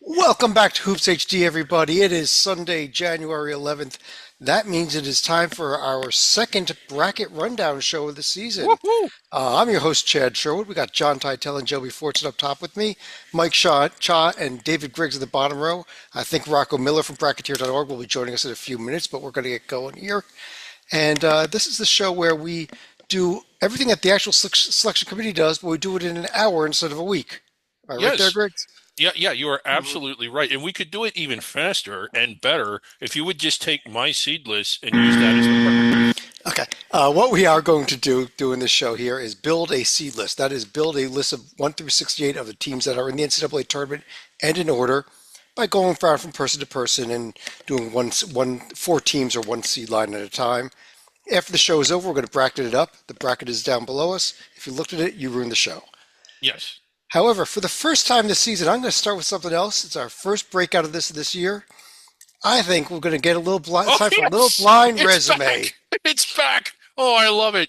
Welcome back to Hoops HD, everybody. It is Sunday, January 11th. That means it is time for our second bracket rundown show of the season. Woohoo! I'm your host, Chad Sherwood. We got John Teitel and Joby Fortune up top with me, Mike Shaw, and David Griggs in the bottom row. I think Rocco Miller from Bracketeer.org will be joining us in a few minutes, but we're going to get going here. And this is the show where we do everything that the actual selection committee does, but we do it in an hour instead of a week. Am I right there, Yes. Griggs? Yeah, you are absolutely right. And we could do it even faster and better if you would just take my seed list and use that as the reference. Okay. What we are going to do in this show here is build a seed list. That is, build a list of 1 through 68 of the teams that are in the NCAA tournament and in order by going from person to person and doing four teams or one seed line at a time. After the show is over, we're going to bracket it up. The bracket is down below us. If you looked at it, you ruined the show. Yes. However, for the first time this season, I'm going to start with something else. It's our first breakout of this year. I think we're going to get a little blind, Oh, time for a little yes. blind It's resume. back. It's back. Oh, I love it.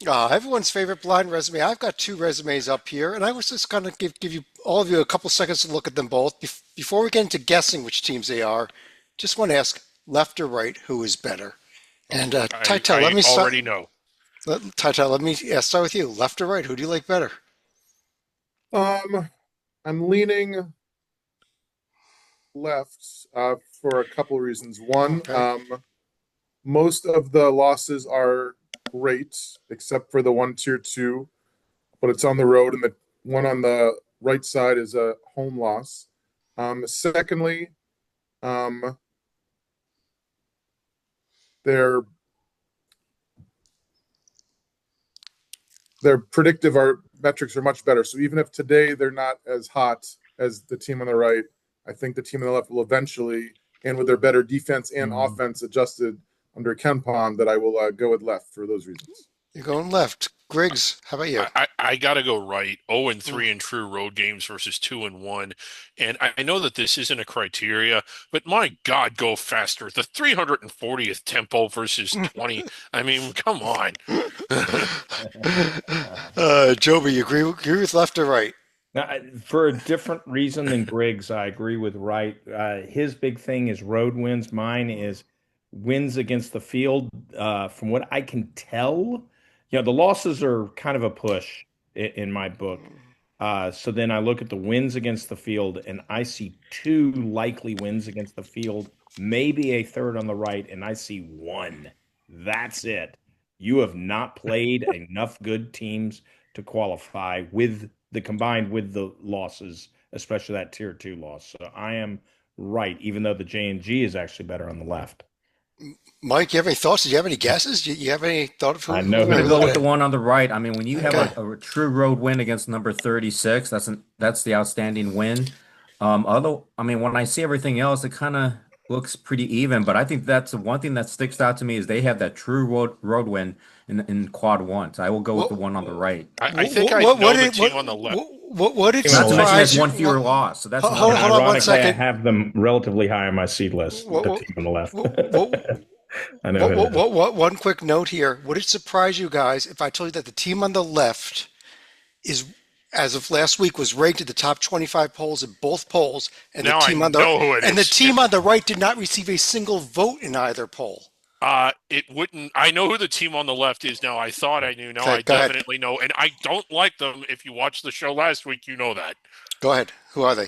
Everyone's favorite blind resume. I've got two resumes up here, and I was just going to give you all of you a couple seconds to look at them both. Before we get into guessing which teams they are, just want to ask left or right, who is better? And Tytel, let I me start. already know. Tytel, let me start with you. Left or right, who do you like better? Um, I'm leaning left for a couple of reasons. One, Okay. most of the losses are great, except for the one tier two, but it's on the road, and the one on the right side is a home loss. Secondly, um, their their predictive art metrics are much better. So even if today they're not as hot as the team on the right, I think the team on the left will eventually, and with their better defense and offense adjusted under Ken Pom, that I will go with left for those reasons. You're going left. Griggs, how about you? I gotta go right. 0 and 3 in true road games versus 2 and 1. And I know that this isn't a criteria, but my God, go faster. The 340th tempo versus 20. I mean, come on. Joby, you agree with left or right? Now, for a different reason than Griggs, I agree with Wright. His big thing is road wins. Mine is wins against the field. From what I can tell, the losses are kind of a push in my book. So then I look at the wins against the field, and I see two likely wins against the field, maybe a third on the right, and I see one. That's it. You have not played enough good teams to qualify with the combined with the losses, especially that tier two loss. So I am right, even though the J and G is actually better on the left. Mike, you have any thoughts? Do you have any guesses? Do you have any thought of who? I know who who I'm to gonna go with say. the one on the right. I mean, when you have Okay. a true road win against number 36, that's the outstanding win. Although, I mean, when I see everything else, it kind of looks pretty even. But I think that's the one thing that sticks out to me is they have that true road win in quad one. So I will go with What the one on the right. I think I what know what the did team on the left. what did Not to mention surprise has you? one fewer loss. So that's Hold another. on one Ironically, I second. have them relatively high on my seed list, What, the what, team on the left. what, I know who it is. one quick note here. Would it surprise you guys if I told you that the team on the left is, as of last week, was ranked in the top 25 polls in both polls, and Now I know who it the is. team on the right did not receive a single vote in either poll? It wouldn't. I know who the team on the left is now. I thought I knew. Now Okay, I go ahead. definitely know, and I don't like them. If you watched the show last week, you know that. Go ahead. Who are they?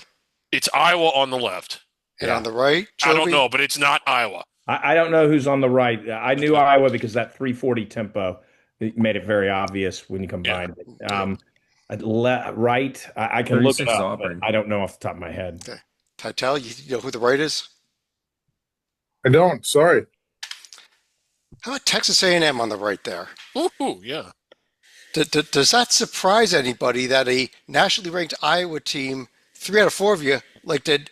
It's Iowa on the left. And Yeah. on the right, I don't Joby? know, but it's not Iowa. I don't know who's on the right. I knew Iowa because that 340 tempo it made it very obvious when you combined it. Right, I can look it 36 is up, but Auburn. I don't know off the top of my head. Okay. Titel, you know who the right is? I don't. Sorry. How about Texas A&M on the right there? Ooh, yeah. Does that surprise anybody that a nationally ranked Iowa team, 3 out of 4 of you, like the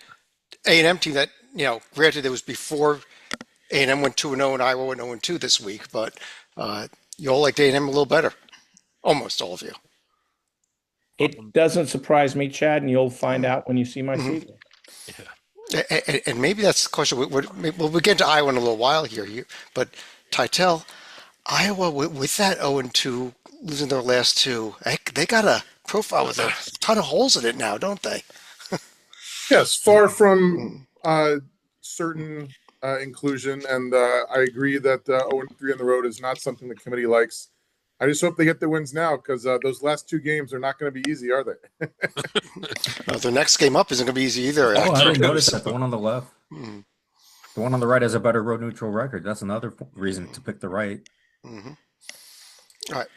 A&M team that, granted it was before A&M went 2-0 and Iowa went 0-2 this week, but you all liked A&M a little better. Almost all of you. It doesn't surprise me, Chad, and you'll find out when you see my Mhm. season. And maybe that's the question. We'll get into Iowa in a little while here, but Titel, Iowa with that 0-2, losing their last two, they got a profile with a ton of holes in it now, don't they? Yes, far from Mm. certain inclusion, and I agree that 0-3 on the road is not something the committee likes. I just hope they get the wins now because those last two games are not going to be easy, are they? The next game up isn't going to be easy either Oh, I after didn't notice this. that. The one on the left, Mm. the one on the right has a better road neutral record. That's another reason to pick the right. Mhm. All right.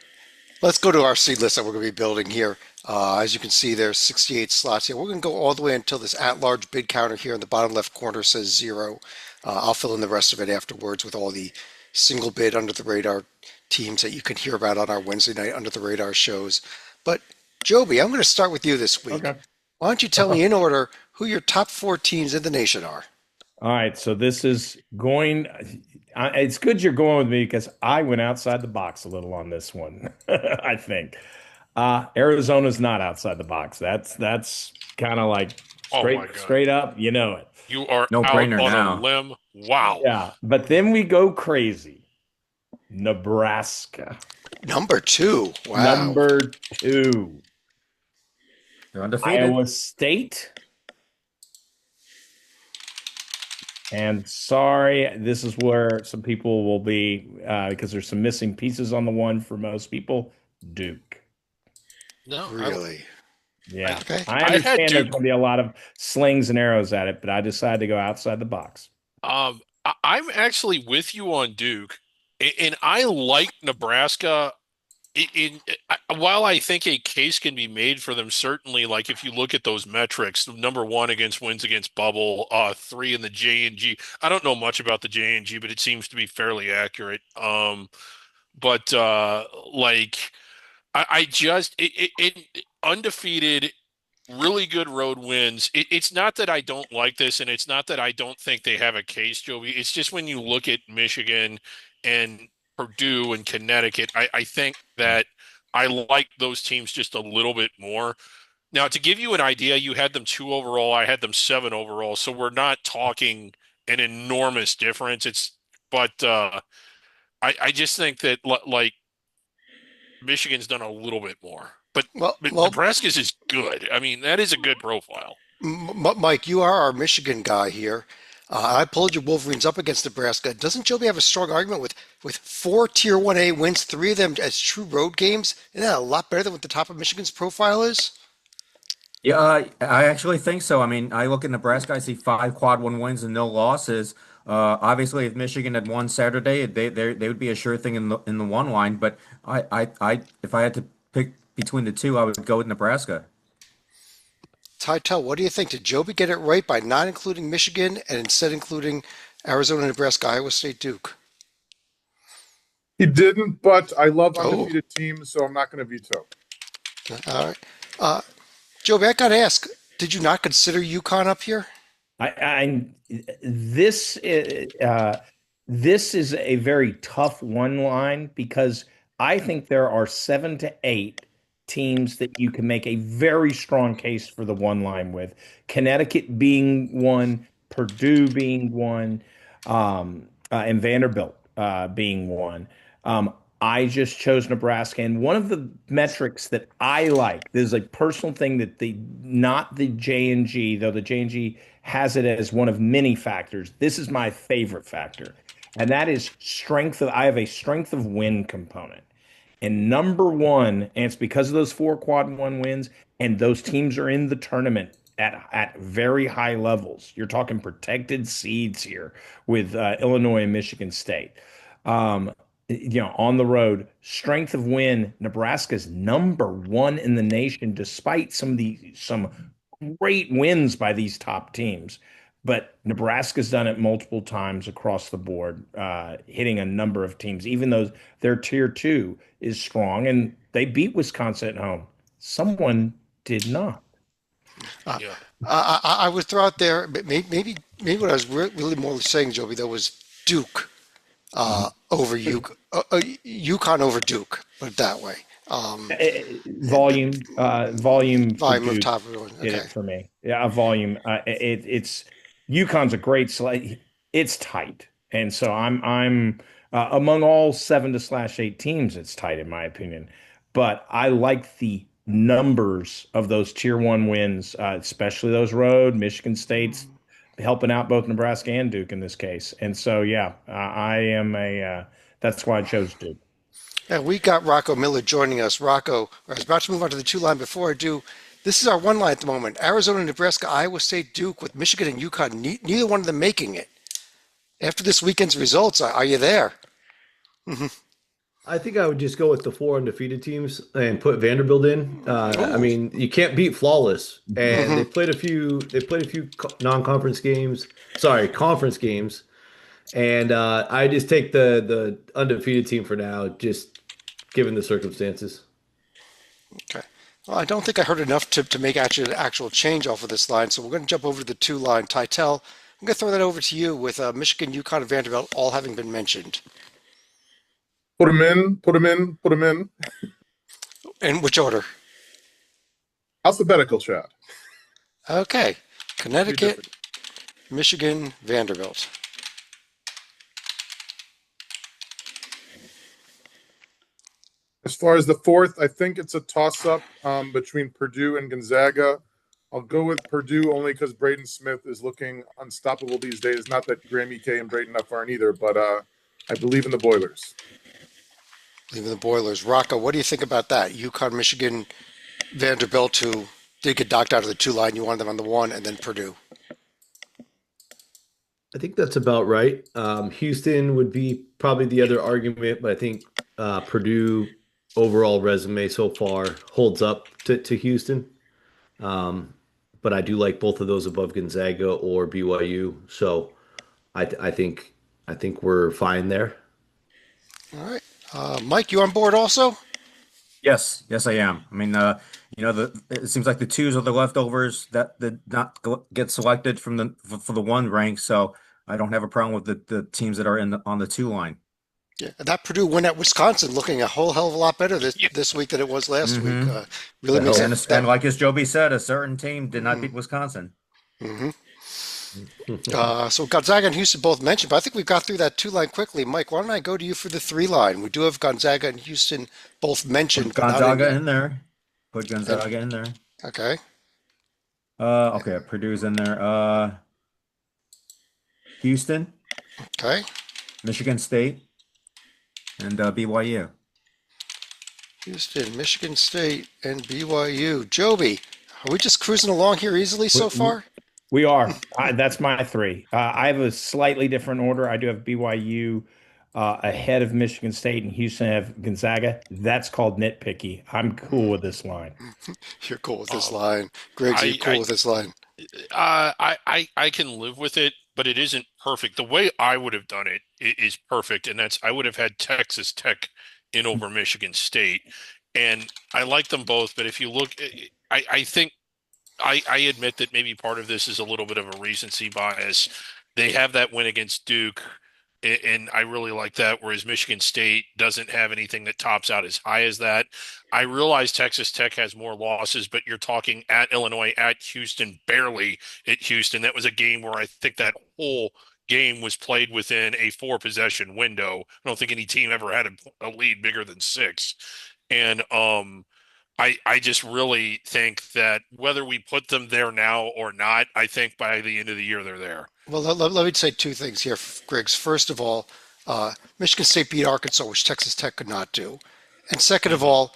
Let's go to our seed list that we're going to be building here. As you can see, there's 68 slots here. We're going to go all the way until this at-large bid counter here in the bottom left corner says 0. I'll fill in the rest of it afterwards with all the single bid under the radar teams that you can hear about on our Wednesday night under the radar shows. But Joby, I'm going to start with you this week. Okay. Why don't you tell me in order who your top 4 teams in the nation are? All right, so this is going. It's good you're going with me because I went outside the box a little on this one. I think Arizona's not outside the box. That's kind of like Oh my God. straight up. You know it. You are No out brainer on a now. limb. Wow. Yeah, but then we go crazy. Nebraska, Number 2. Wow. number 2. They're undefeated. Iowa State. And sorry, this is where some people will be because there's some missing pieces on the one for most people. Duke. No, Really? Yeah. Okay. I I had understand there's Duke. going to be a lot of slings and arrows at it, but I decided to go outside the box. I'm actually with you on Duke, and I like Nebraska. While I think a case can be made for them, certainly, like if you look at those metrics, number 1 against wins against bubble, 3 in the J&G. I don't know much about the J&G, but it seems to be fairly accurate. But like I just undefeated, really good road wins. It's not that I don't like this, and it's not that I don't think they have a case, Joey. It's just when you look at Michigan and Purdue and Connecticut, I think that I like those teams just a little bit more. Now, to give you an idea, you had them 2 overall, I had them 7 overall, so we're not talking an enormous difference. But I just think that like Michigan's done a little bit more, but Well, Nebraska's is good. I mean, that is a good profile. Mike, you are our Michigan guy here. I pulled your Wolverines up against Nebraska. Doesn't Joby have a strong argument with 4 Tier 1A wins, 3 of them as true road games? Isn't that a lot better than what the top of Michigan's profile is? Yeah, I actually think so. I mean, I look at Nebraska, I see 5 quad 1 wins and no losses. Obviously, if Michigan had won Saturday, they would be a sure thing in the one line. But if I had to pick between the two, I would go with Nebraska. Tytel, what do you think? Did Joby get it right by not including Michigan and instead including Arizona, Nebraska, Iowa State, Duke? He didn't, but I love Oh, undefeated teams, so I'm not going to veto. all right. Uh, Joby, I got to ask, did you not consider UConn up here? I this this is a very tough one line because I think there are 7 to 8 teams that you can make a very strong case for the one line with. Connecticut being one, Purdue being one, and Vanderbilt being one. I just chose Nebraska, and one of the metrics that I like, there's a personal thing that not the J&G, though the J&G has it as one of many factors. This is my favorite factor, and that is strength of. I have a strength of win component, and number one, and it's because of those 4 quad 1 wins, and those teams are in the tournament at very high levels. You're talking protected seeds here with Illinois and Michigan State. Um, on the road, strength of win, Nebraska's number 1 in the nation, despite some great wins by these top teams. But Nebraska's done it multiple times across the board, hitting a number of teams, even though their tier 2 is strong and they beat Wisconsin at home. Someone did not. Uh, Yeah. I would throw out there, maybe what I was really more saying, Joby, though, was Duke over UConn over Duke, put it that way. Volume for Volume of Duke top everyone. did Okay. it for me. Yeah, a volume. It's UConn's a great slate. It's tight, and so I'm among all 7 to /8 teams. It's tight in my opinion, but I like the numbers of those tier one wins, especially those road. Michigan State's helping out both Nebraska and Duke in this case. And so, yeah, I am that's why I chose Duke. And we got Rocco Miller joining us. Rocco, I was about to move on to the two line. Before I do, this is our one line at the moment. Arizona, Nebraska, Iowa State, Duke, with Michigan and UConn, neither one of them making it. After this weekend's results, are you there? I think I would just go with the four undefeated teams and put Vanderbilt in. I mean, you can't beat flawless, and they played a few. They played a few non-conference games. Sorry, conference games, and I just take the undefeated team for now, just given the circumstances. Okay. Well, I don't think I heard enough to make actual change off of this line, so we're going to jump over to the two line. Titel, I'm going to throw that over to you with Michigan, UConn, and Vanderbilt all having been mentioned. Put them in, put them in, put them in. In which order? Alphabetical, Chad. Okay. You're Connecticut, different. Michigan, Vanderbilt. As far as the fourth, I think it's a toss-up between Purdue and Gonzaga. I'll go with Purdue only because Braden Smith is looking unstoppable these days. Not that Graham EK and Braden F aren't either, but I believe in the Boilers. Leaving the Boilers. Rocco, what do you think about that? UConn, Michigan, Vanderbilt, who did get knocked out of the two line. You wanted them on the one, and then Purdue. I think that's about right. Houston would be probably the other argument, but I think Purdue overall resume so far holds up to Houston. But I do like both of those above Gonzaga or BYU. So I think we're fine there. All right. Mike, you on board also? Yes, yes, I am. I mean, it seems like the twos are the leftovers that did not get selected from for the one rank. So I don't have a problem with the teams that are on the two line. Yeah. That Purdue win at Wisconsin looking a whole hell of a lot better this week than it was last week. Really makes And like as Joby said, a certain team did not beat Wisconsin. So Gonzaga and Houston both mentioned, but I think we got through that two line quickly. Mike, why don't I go to you for the three line? We do have Gonzaga and Houston both mentioned. Put Gonzaga in there. Put Gonzaga in there. Okay. Okay, Purdue's in there. Houston, Okay. Michigan State, and BYU. Houston, Michigan State, and BYU. Joby, are we just cruising along here easily so far? We are. That's my three. I have a slightly different order. I do have BYU ahead of Michigan State, and Houston have Gonzaga. That's called nitpicky. I'm cool with this line. You're cool with this line. Griggs, you're cool with this line. I can live with it, but it isn't perfect. The way I would have done it is perfect, and that's I would have had Texas Tech in over Michigan State, and I like them both. But if you look, I think I admit that maybe part of this is a little bit of a recency bias. They have that win against Duke, and I really like that, whereas Michigan State doesn't have anything that tops out as high as that. I realize Texas Tech has more losses, but you're talking at Illinois, at Houston, barely at Houston. That was a game where I think that whole game was played within a 4-possession window. I don't think any team ever had a lead bigger than 6. And I just really think that whether we put them there now or not, I think by the end of the year they're there. Well, let me say two things here, Griggs. First of all, Michigan State beat Arkansas, which Texas Tech could not do. And second of all,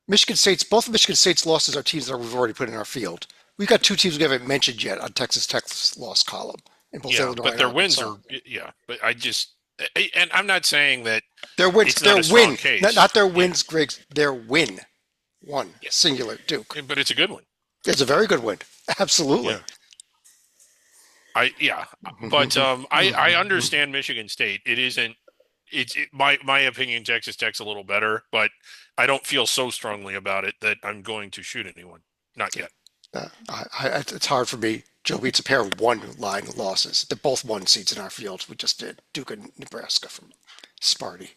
both of Michigan State's losses are teams that we've already put in our field. We've got two teams we haven't mentioned yet on Texas Tech's loss column. In both Illinois but and their wins Arkansas. are, but and I'm not saying that Their wins, it's their not a strong win, case. not their wins, Griggs, their win. One, singular, Duke. But it's a good one. It's a very good win. Absolutely. Yeah. But I understand Michigan State. It isn't. My opinion. Texas Tech's a little better, but I don't feel so strongly about it that I'm going to shoot anyone. Not yet. It's hard for me. Joby, it's a pair of one-line losses. They're both one seeds in our field. We just did Duke and Nebraska from Sparty.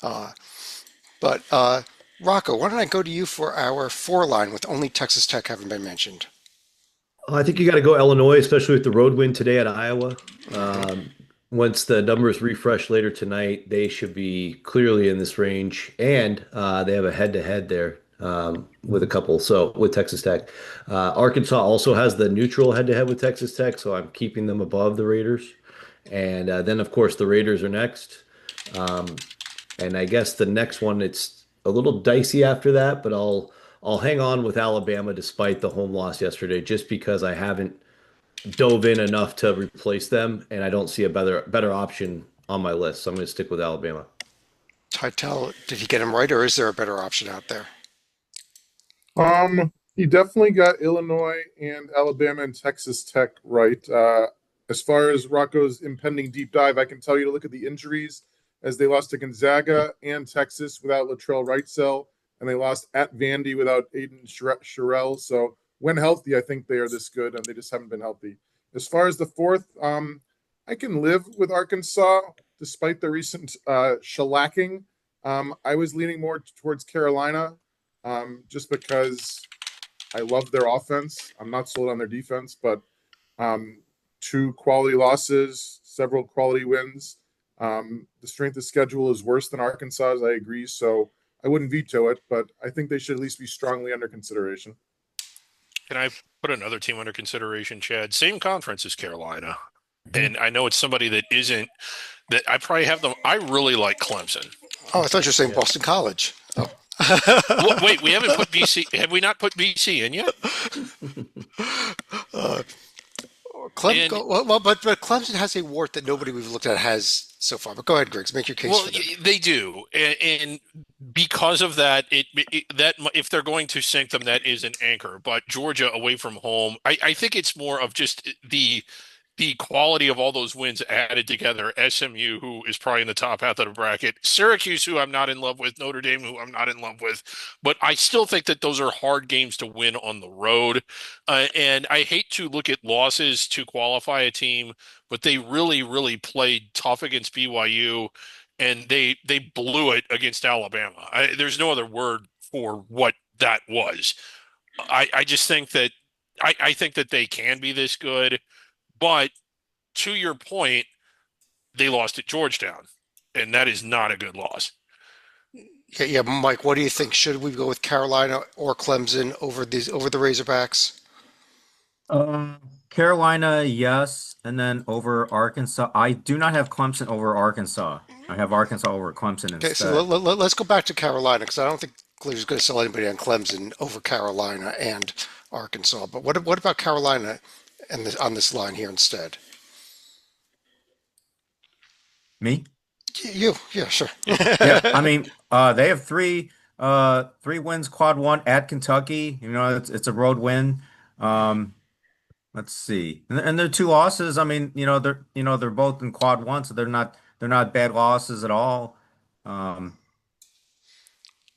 But Rocco, why don't I go to you for our 4-line with only Texas Tech having been mentioned? I think you got to go Illinois, especially with the road win today at Iowa. Once the numbers refresh later tonight, they should be clearly in this range, and they have a head-to-head there with a couple. So with Texas Tech, Arkansas also has the neutral head-to-head with Texas Tech, so I'm keeping them above the Raiders. And then of course the Raiders are next. Um, and I guess the next one it's a little dicey after that, but I'll hang on with Alabama despite the home loss yesterday, just because I haven't dove in enough to replace them, and I don't see a better option on my list. So I'm going to stick with Alabama. Titel, did he get him right, or is there a better option out there? He definitely got Illinois and Alabama and Texas Tech right. As far as Rocco's impending deep dive, I can tell you to look at the injuries as they lost to Gonzaga and Texas without Latrell Wrightsell, and they lost at Vandy without Aiden Sherrill. So when healthy, I think they are this good, and they just haven't been healthy. As far as the fourth, I can live with Arkansas despite the recent shellacking. I was leaning more towards Carolina just because I love their offense. I'm not sold on their defense, but two quality losses, several quality wins. The strength of schedule is worse than Arkansas's, I agree. So I wouldn't veto it, but I think they should at least be strongly under consideration. Can I put another team under consideration, Chad? Same conference as Carolina. And I know it's somebody that isn't, that I probably have them. I really like Clemson. Oh, I thought you were saying Boston College. Oh. Well, wait, we haven't put BC. Have we not put BC in yet? But Clemson has a wart that nobody we've looked at has so far. But go ahead, Griggs, make your case Well, for them. they do, and because of that, that if they're going to sink them, that is an anchor. But Georgia away from home, I think it's more of just the quality of all those wins added together. SMU, who is probably in the top half of the bracket, Syracuse, who I'm not in love with, Notre Dame, who I'm not in love with, but I still think that those are hard games to win on the road. And I hate to look at losses to qualify a team, but they really, really played tough against BYU, and they blew it against Alabama. There's no other word for what that was. I just think that I think that they can be this good. But to your point, they lost at Georgetown, and that is not a good loss. Yeah, Mike, what do you think? Should we go with Carolina or Clemson over the Razorbacks? Carolina, yes, and then over Arkansas. I do not have Clemson over Arkansas. I have Arkansas over Clemson Okay, so instead. let's go back to Carolina because I don't think Clear's going to sell anybody on Clemson over Carolina and Arkansas. But what about Carolina and on this line here instead? Me? Yeah, sure. Yeah, I mean, they have three wins, quad one at Kentucky. You know, it's a road win. Um, let's see, and their two losses. I mean, they're both in quad one, so they're not bad losses at all. Um,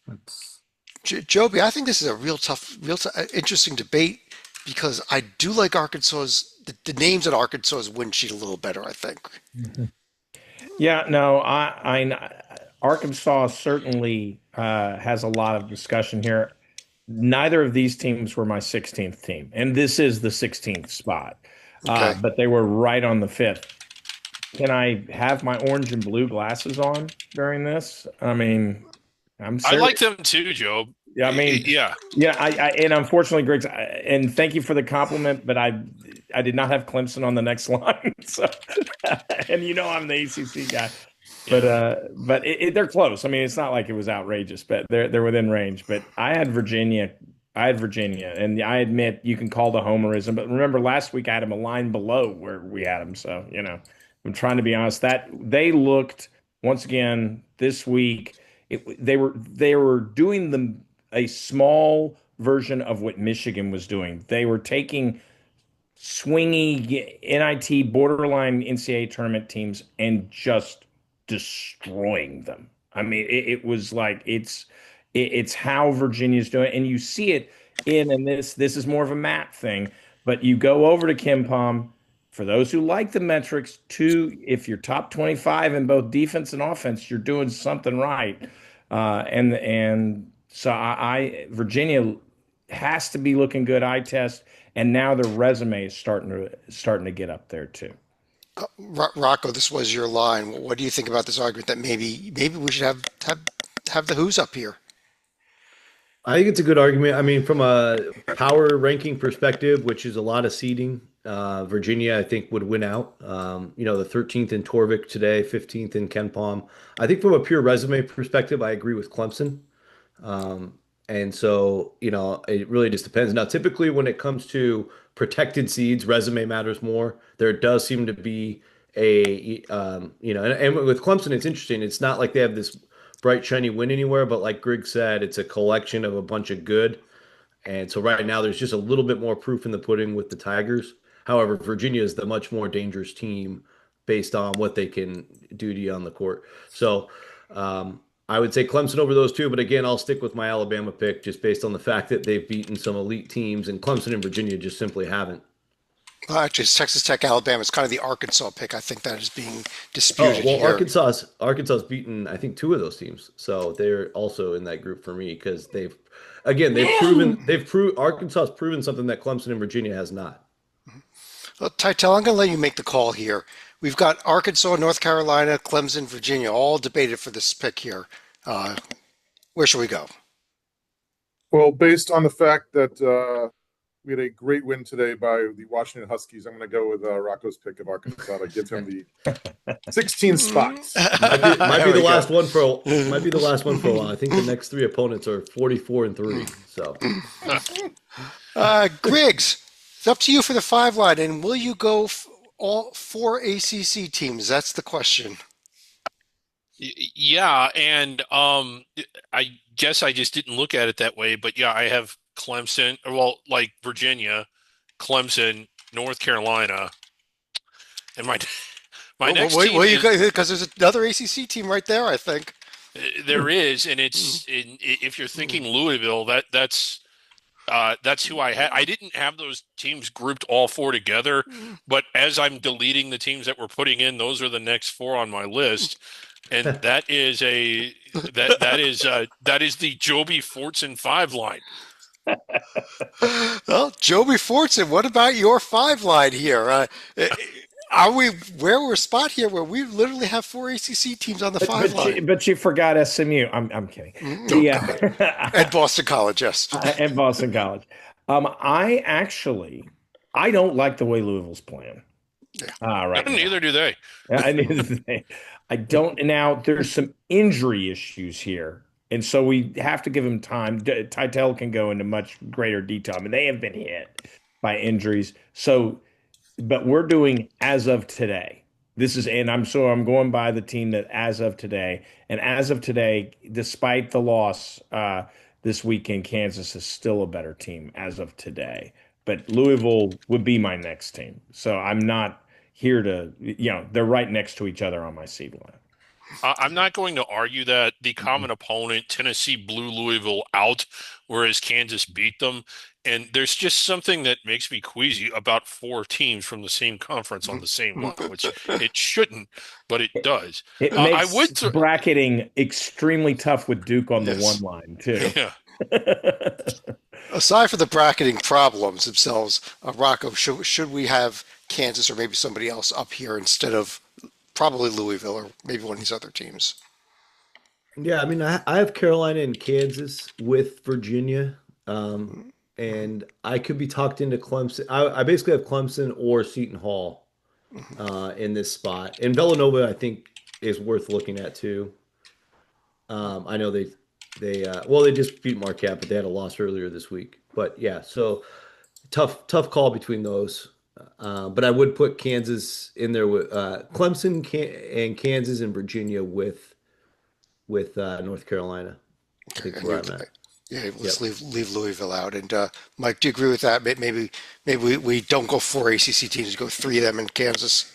let's Joby, I think this is a interesting debate because I do like the names at Arkansas's win sheet a little better, I think. Yeah, no, Arkansas certainly has a lot of discussion here. Neither of these teams were my 16th team, and this is the 16th spot, Okay. but they were right on the fifth. Can I have my orange and blue glasses on during this? I mean, I'm I serious. like them too, Joe. Yeah, I mean, Yeah. yeah, and unfortunately, Griggs, and thank you for the compliment, but I did not have Clemson on the next line, so and I'm the ACC guy, but they're close. I mean, it's not like it was outrageous, but they're within range. But I had Virginia, and I admit you can call the homerism, but remember last week I had them a line below where we had them, so I'm trying to be honest. That they looked once again this week. They were doing a small version of what Michigan was doing. They were taking swingy NIT borderline NCAA tournament teams and just destroying them. I mean, it was like it's how Virginia's doing, and you see it and this is more of a map thing. But you go over to KenPom. For those who like the metrics, if you're top 25 in both defense and offense, you're doing something right. And so Virginia has to be looking good eye test, and now their resume is starting to get up there too. Rocco, this was your line. What do you think about this argument that maybe we should have the Who's up here? I think it's a good argument. I mean, from a power ranking perspective, which is a lot of seeding, Virginia, I think, would win out. The 13th in Torvik today, 15th in Ken Palm. I think from a pure resume perspective, I agree with Clemson. And so, it really just depends. Now, typically when it comes to protected seeds, resume matters more. There does seem to be and with Clemson, it's interesting. It's not like they have this bright, shiny win anywhere, but like Greg said, it's a collection of a bunch of good. And so right now there's just a little bit more proof in the pudding with the Tigers. However, Virginia is the much more dangerous team based on what they can do to you on the court. So, I would say Clemson over those two, but again, I'll stick with my Alabama pick just based on the fact that they've beaten some elite teams, and Clemson and Virginia just simply haven't. Well, actually, it's Texas Tech, Alabama. It's kind of the Arkansas pick. I think that is being Oh, disputed well, here. Arkansas's beaten, I think, two of those teams, so they're also in that group for me because Arkansas's proven something that Clemson and Virginia has not. Well, Titel, I'm going to let you make the call here. We've got Arkansas, North Carolina, Clemson, Virginia, all debated for this pick here. Where should we go? Well, based on the fact that we had a great win today by the Washington Huskies, I'm going to go with Rocco's pick of Arkansas to give him the 16 spots. Might be There we the go. last one for a while. I think the next three opponents are 44-3. So Griggs, it's up to you for the 5 line, and will you go all 4 ACC teams? That's the question. Yeah, and I guess I just didn't look at it that way, but yeah, I have Clemson, well, like Virginia, Clemson, North Carolina, and my next team Well, you is, go because there's another ACC team right there. I think. there is, and if you're thinking Louisville, that's who I had. I didn't have those teams grouped all 4 together, but as I'm deleting the teams that we're putting in, those are the next 4 on my list. And that is the Joby Fortson 5 line. Well, Joby Fortson, what about your 5 line here? Are we where we're spot here where we literally have 4 ACC teams on the 5 line? But you forgot SMU. I'm kidding. At Boston College, yes. And Boston College. I don't like the way Louisville's playing. Right now. Neither do they. I don't. Now there's some injury issues here, and so we have to give them time. Titel can go into much greater detail. I mean, they have been hit by injuries. So, but we're doing as of today. I'm going by the team that as of today, and as of today, despite the loss this weekend, Kansas is still a better team as of today. But Louisville would be my next team. So I'm not here to, they're right next to each other on my seed line. I'm not going to argue that the common opponent, Tennessee, blew Louisville out, whereas Kansas beat them. And there's just something that makes me queasy about 4 teams from the same conference on the same line, which it shouldn't, but it does. It makes bracketing extremely tough with Duke on the 1 line, too. Yeah. Aside from the bracketing problems themselves, Rocco, should we have Kansas or maybe somebody else up here instead of probably Louisville or maybe one of these other teams? yeah, I mean, I have Carolina and Kansas with Virginia, and I could be talked into Clemson. I basically have Clemson or Seton Hall in this spot, and Villanova I think is worth looking at too. I know they just beat Marquette, but they had a loss earlier this week. But yeah, so tough call between those. But I would put Kansas in there with Clemson and Kansas and Virginia with North Carolina. I think where I'm at. Yeah, let's leave Louisville out. And Mike, do you agree with that? Maybe we don't go 4 ACC teams, go 3 of them in Kansas.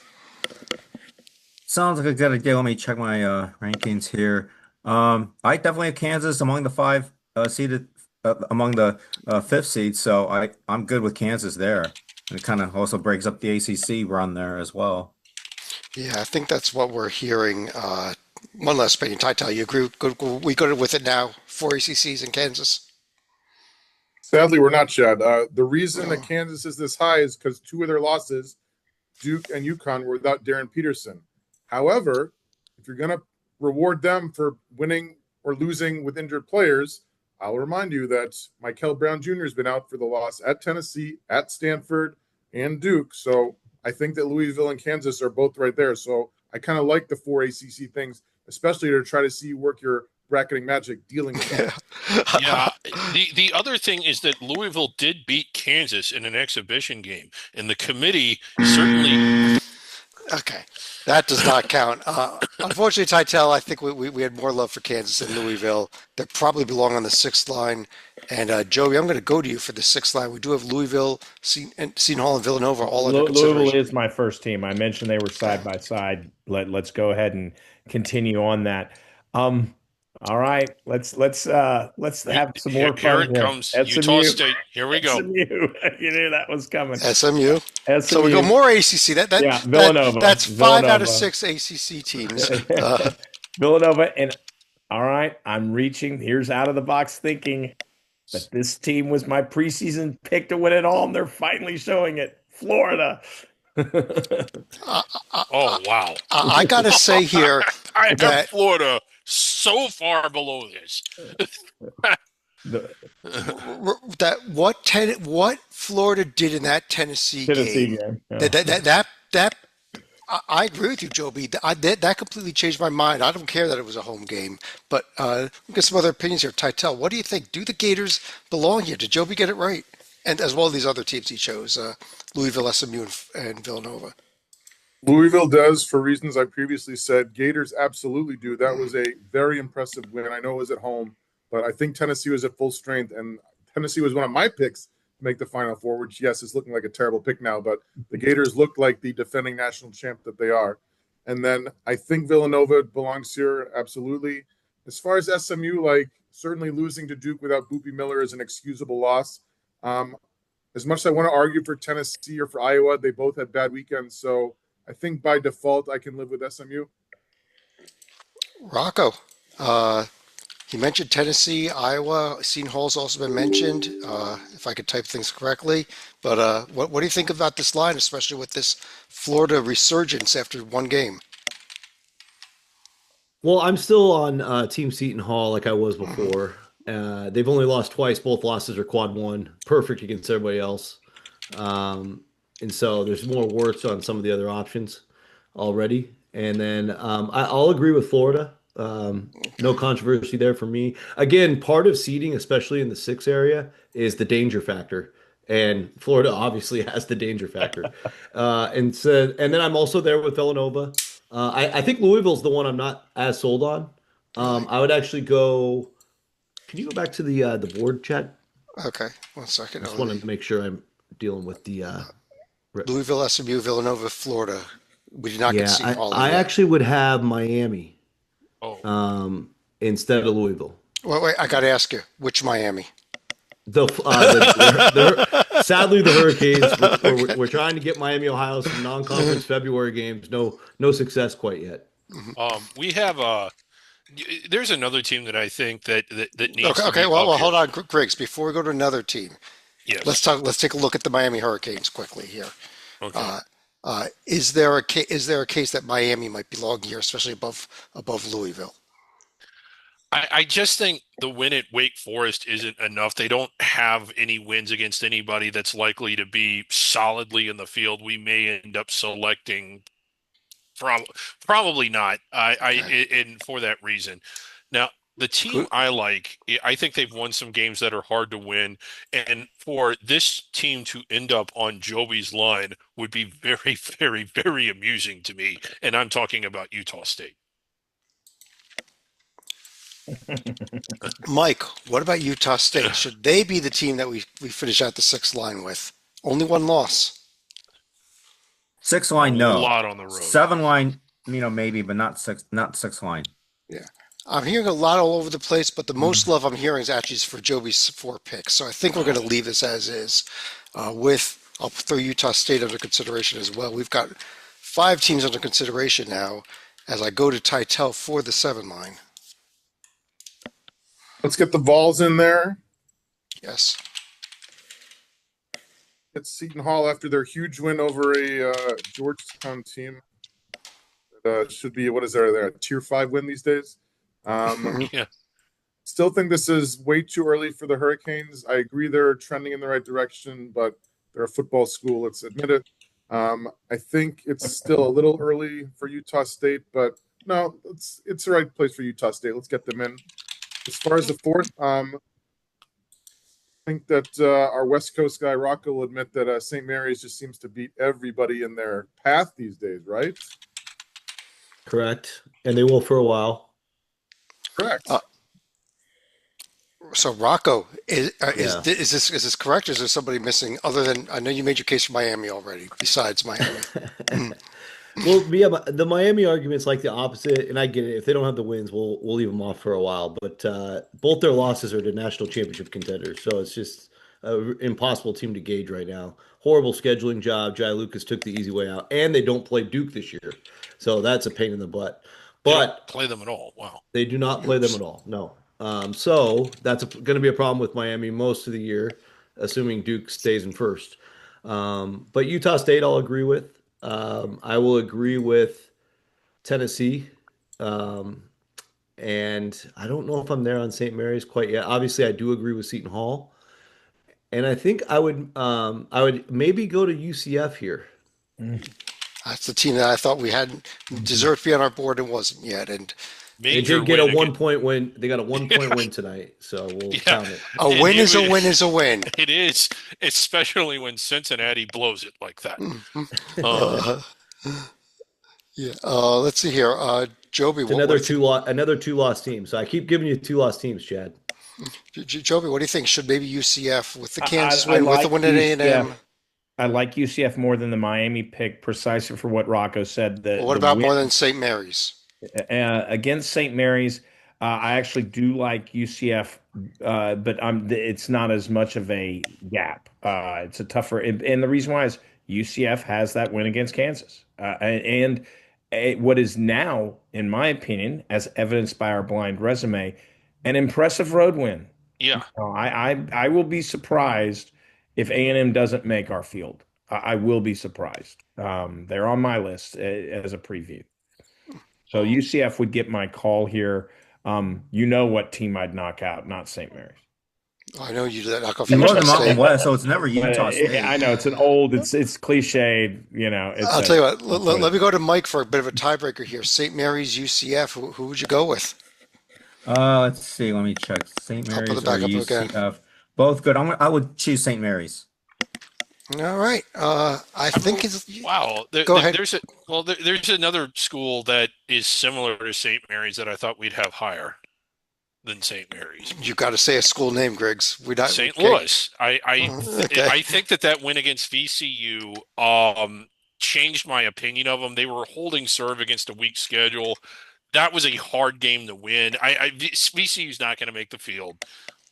sounds like a good idea. Let me check my rankings here. I definitely have Kansas among the 5 seeded among the 5th seed, so I'm good with Kansas there. And it kind of also breaks up the ACC run there as well. Yeah, I think that's what we're hearing. One last opinion. Titel, you agree? We go with it now. 4 ACCs in Kansas. Sadly, we're not, Chad. The reason that Kansas is this high is because 2 of their losses, Duke and UConn, were without Darren Peterson. However, if you're going to reward them for winning or losing with injured players, I'll remind you that Michael Brown Jr. has been out for the loss at Tennessee, at Stanford, and Duke. So I think that Louisville and Kansas are both right there. So I kind of like the 4 ACC things, especially to try to see work your bracketing magic dealing with that. Yeah. The other thing is that Louisville did beat Kansas in an exhibition game, and the committee certainly. Okay, that does not count. Unfortunately, Titel, I think we had more love for Kansas than Louisville. They probably belong on the 6th line. And Joey, I'm going to go to you for the 6th line. We do have Louisville, Seton Hall, and Villanova all under consideration. Louisville is my first team. I mentioned they were side by side. Let's go ahead and continue on that. All right, let's have some more Here fun. it comes. Utah State. Here we go. SMU. You knew that was coming. SMU. So we go more ACC. Villanova. That's 5 out of Villanova. 6 ACC teams. Villanova, and all right, I'm reaching. Here's out of the box thinking that this team was my preseason pick to win it all, and they're finally showing it. Florida. Oh, wow. I got to say here I have that Florida so far below this. that what Florida did in that Tennessee game. Yeah. That I agree with you, Joby. That completely changed my mind. I don't care that it was a home game, but we'll get some other opinions here. Titel, what do you think? Do the Gators belong here? Did Joby get it right? And as well as these other teams he chose, Louisville, SMU, and Villanova. Louisville does, for reasons I previously said. Gators absolutely do. That was a very impressive win. I know it was at home, but I think Tennessee was at full strength, and Tennessee was one of my picks to make the Final Four, which, yes, is looking like a terrible pick now, but the Gators look like the defending national champ that they are. And then I think Villanova belongs here, absolutely. As far as SMU, certainly losing to Duke without Boopy Miller is an excusable loss. As much as I want to argue for Tennessee or for Iowa, they both had bad weekends, so I think by default I can live with SMU. Rocco, he mentioned Tennessee, Iowa. Seton Hall's also been mentioned, if I could type things correctly. But what do you think about this line, especially with this Florida resurgence after one game? Well, I'm still on Team Seton Hall like I was before. They've only lost twice. Both losses are quad one. Perfect against everybody else. And so there's more warts on some of the other options already. And then I'll agree with Florida. No controversy there for me. Again, part of seeding, especially in the 6 area, is the danger factor. And Florida obviously has the danger factor. And then I'm also there with Villanova. I think Louisville's the one I'm not as sold on. I would actually go. Can you go back to the board chat? Okay, 1 second. I just wanted to make sure I'm dealing with the Louisville, SMU, Villanova, Florida. We did not get Seton Hall. I actually would have Miami instead of Louisville. Wait, I got to ask you, which Miami? Sadly, the Hurricanes. We're trying to get Miami, Ohio some non-conference February games. No success quite yet. We have there's another team that I think that needs. Okay. Well, hold on, Griggs. Before we go to another team, yes. Let's take a look at the Miami Hurricanes quickly here. Okay. Is there a case that Miami might belong here, especially above Louisville? I just think the win at Wake Forest isn't enough. They don't have any wins against anybody that's likely to be solidly in the field. We may end up selecting, probably not. And for that reason. Now, the team I like, I think they've won some games that are hard to win. And for this team to end up on Joby's line would be very, very, very amusing to me. And I'm talking about Utah State. Mike, what about Utah State? Should they be the team that we finish out the 6th line with? Only one loss. 6 line, no. A lot on the road. 7 line, maybe, but not 6 line. Yeah. I'm hearing a lot all over the place, but the most love I'm hearing is actually for Joby's 4 picks. So I think we're going to leave this as is. I'll throw Utah State under consideration as well. We've got 5 teams under consideration now as I go to Titel for the 7 line. Let's get the Vols in there. Yes. It's Seton Hall after their huge win over a Georgetown team. Should be, what is there? They're a tier 5 win these days. Yeah. Still think this is way too early for the Hurricanes. I agree they're trending in the right direction, but they're a football school. Let's admit it. I think it's still a little early for Utah State, but no, it's the right place for Utah State. Let's get them in. As far as the fourth, I think that our West Coast guy Rocco will admit that St. Mary's just seems to beat everybody in their path these days, right? Correct. And they will for a while. Correct. So Rocco, is Yeah. this correct? Or is there somebody missing other than I know you made your case for Miami already, besides Miami? Well, yeah, the Miami argument's like the opposite, and I get it. If they don't have the wins, we'll leave them off for a while. But both their losses are to national championship contenders, so it's just an impossible team to gauge right now. Horrible scheduling job. Jai Lucas took the easy way out, and they don't play Duke this year, so that's a pain in the butt. They don't But play them at all. Wow. they do not play them at all. No. So that's going to be a problem with Miami most of the year, assuming Duke stays in first. But Utah State, I'll agree with. I will agree with Tennessee. Um, and I don't know if I'm there on St. Mary's quite yet. Obviously, I do agree with Seton Hall. And I think I would maybe go to UCF here. That's the team that I thought we hadn't deserved to be on our board and wasn't yet. And They Major did get a win 1 point win. They got a 1 point win tonight, so we'll Yeah. count it. a And win it is a was- win is a win. It is, especially when Cincinnati blows it like that. Uh, yeah. Let's see here. Joby, It's what, another two loss team. So I keep giving you two loss teams, Chad. Joby, what do you think? Should maybe UCF with the I- Kansas I win, with the like win at A&M? UCF. I like UCF more than the Miami pick, precisely for what Rocco said. Well, what about more than St. Mary's? Against St. Mary's? I actually do like UCF, but it's not as much of a gap. It's a tougher, and the reason why is UCF has that win against Kansas, and what is now, in my opinion, as evidenced by our blind resume, an impressive road win. Yeah. I will be surprised if A&M doesn't make our field. I will be surprised. They're on my list as a preview. So UCF would get my call here. You know what team I'd knock out, not St. Mary's. I know you did that. Knock off You love Utah the Mountain State. West, so it's never Utah State. I know it's cliched. I'll tell you what. Let me go to Mike for a bit of a tiebreaker here. St. Mary's, UCF. Who would you go with? Let's see. Let me check. St. I'll put Mary's it back or up again. UCF. Both good. I would choose St. Mary's. All right. I think it's. Wow. Go ahead. There's another school that is similar to St. Mary's that I thought we'd have higher than St. Mary's. You got to say a school name, Griggs. We not St. okay. Louis. I Okay. I think that win against VCU changed my opinion of them. They were holding serve against a weak schedule. That was a hard game to win. VCU's not going to make the field.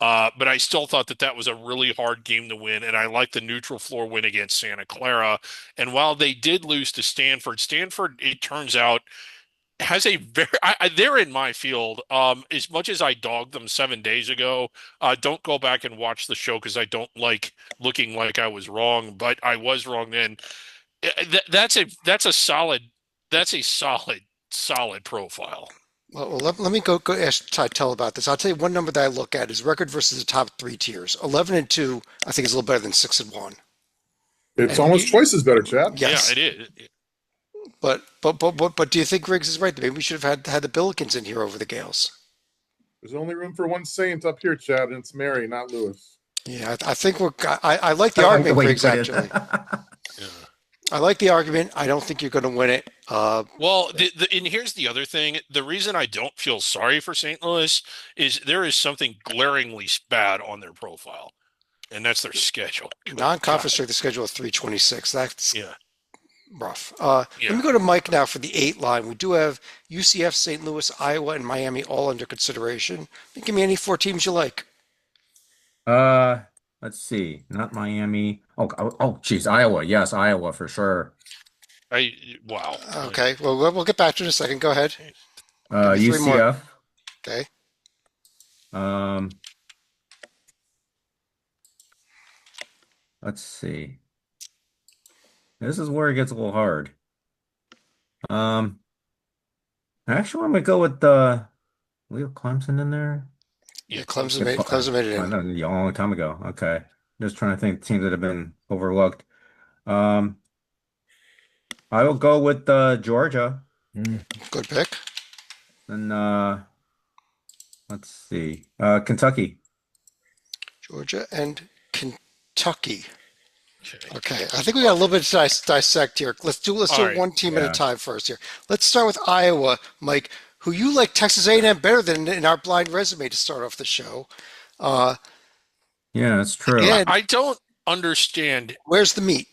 But I still thought that was a really hard game to win, and I like the neutral floor win against Santa Clara. And while they did lose to Stanford, it turns out, has a very they're in my field. As much as I dogged them 7 days ago, don't go back and watch the show because I don't like looking like I was wrong, but I was wrong then. That's a solid profile. Well, let me go ask Tell about this. I'll tell you one number that I look at is record versus the top three tiers. 11-2, I think is a little better than 6-1. It's And almost you- twice as better, Chad. Yes. Yeah, it is. But do you think Griggs is right? Maybe we should have had the Billikens in here over the Gales. There's only room for one Saint up here, Chad, and it's Mary, not Lewis. Yeah, I think I like the argument, Wait, Griggs. wait. Actually, I like the argument. I don't think you're going to win it. Well, and here's the other thing. The reason I don't feel sorry for St. Louis is there is something glaringly bad on their profile, and that's their schedule. Non-conference strength of schedule of 326. That's Yeah. rough. Yeah. Let me go to Mike now for the 8 line. We do have UCF, St. Louis, Iowa, and Miami all under consideration. Give me any 4 teams you like. Let's see. Not Miami. Geez, Iowa. Yes, Iowa for sure. Wow. Okay. Well, we'll get back to it in a second. Go ahead. me 3 more. UCF. Okay. Let's see. This is where it gets a little hard. Actually, I'm gonna go with we have Clemson in there. Yeah, Clemson made it I in. know, a long time ago. Okay. Just trying to think teams that have been overlooked. Um, I will go with Georgia. Good pick. And let's see. Kentucky. Georgia and Kentucky. Okay. Okay, I think we got a little bit to dissect here. Let's do All right. one team at a Yeah. time first here. Let's start with Iowa, Mike, who you like Texas A&M better than in our blind resume to start off the show. Uh, Yeah, that's true. again, I don't understand where's the meat?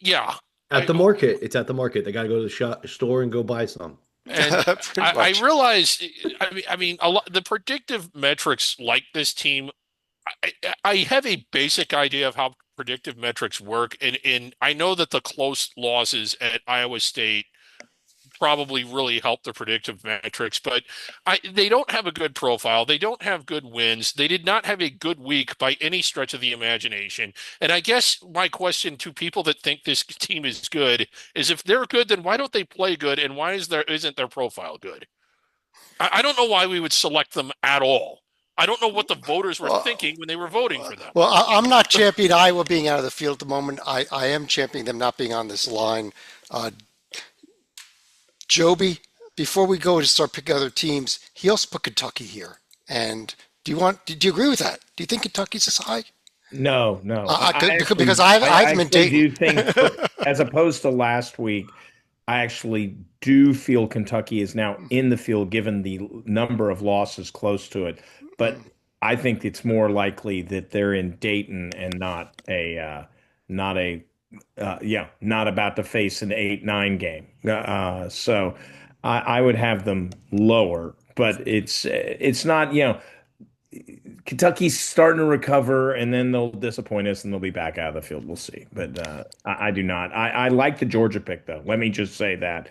Yeah. At the market, it's at the market. They got to go to the store and go buy some. And Pretty I much. realize, I mean, a lot the predictive metrics like this team. I have a basic idea of how predictive metrics work, and I know that the close losses at Iowa State probably really help the predictive metrics, but they don't have a good profile. They don't have good wins. They did not have a good week by any stretch of the imagination. And I guess my question to people that think this team is good is if they're good, then why don't they play good? And why isn't their profile good? I don't know why we would select them at all. I don't know what the voters were thinking when they were voting for them. Well, I'm not championing Iowa being out of the field at the moment. I am championing them not being on this line. Joby, before we go to start picking other teams, he also put Kentucky here. And do you agree with that? Do you think Kentucky's this high? No. Because I have them in actually do Dayton. think, as opposed to last week, I actually do feel Kentucky is now in the field given the number of losses close to it. But I think it's more likely that they're in Dayton and not about to face an 8-9 game. So I would have them lower, but it's not, Kentucky's starting to recover, and then they'll disappoint us, and they'll be back out of the field. We'll see, but I do not. I like the Georgia pick, though. Let me just say that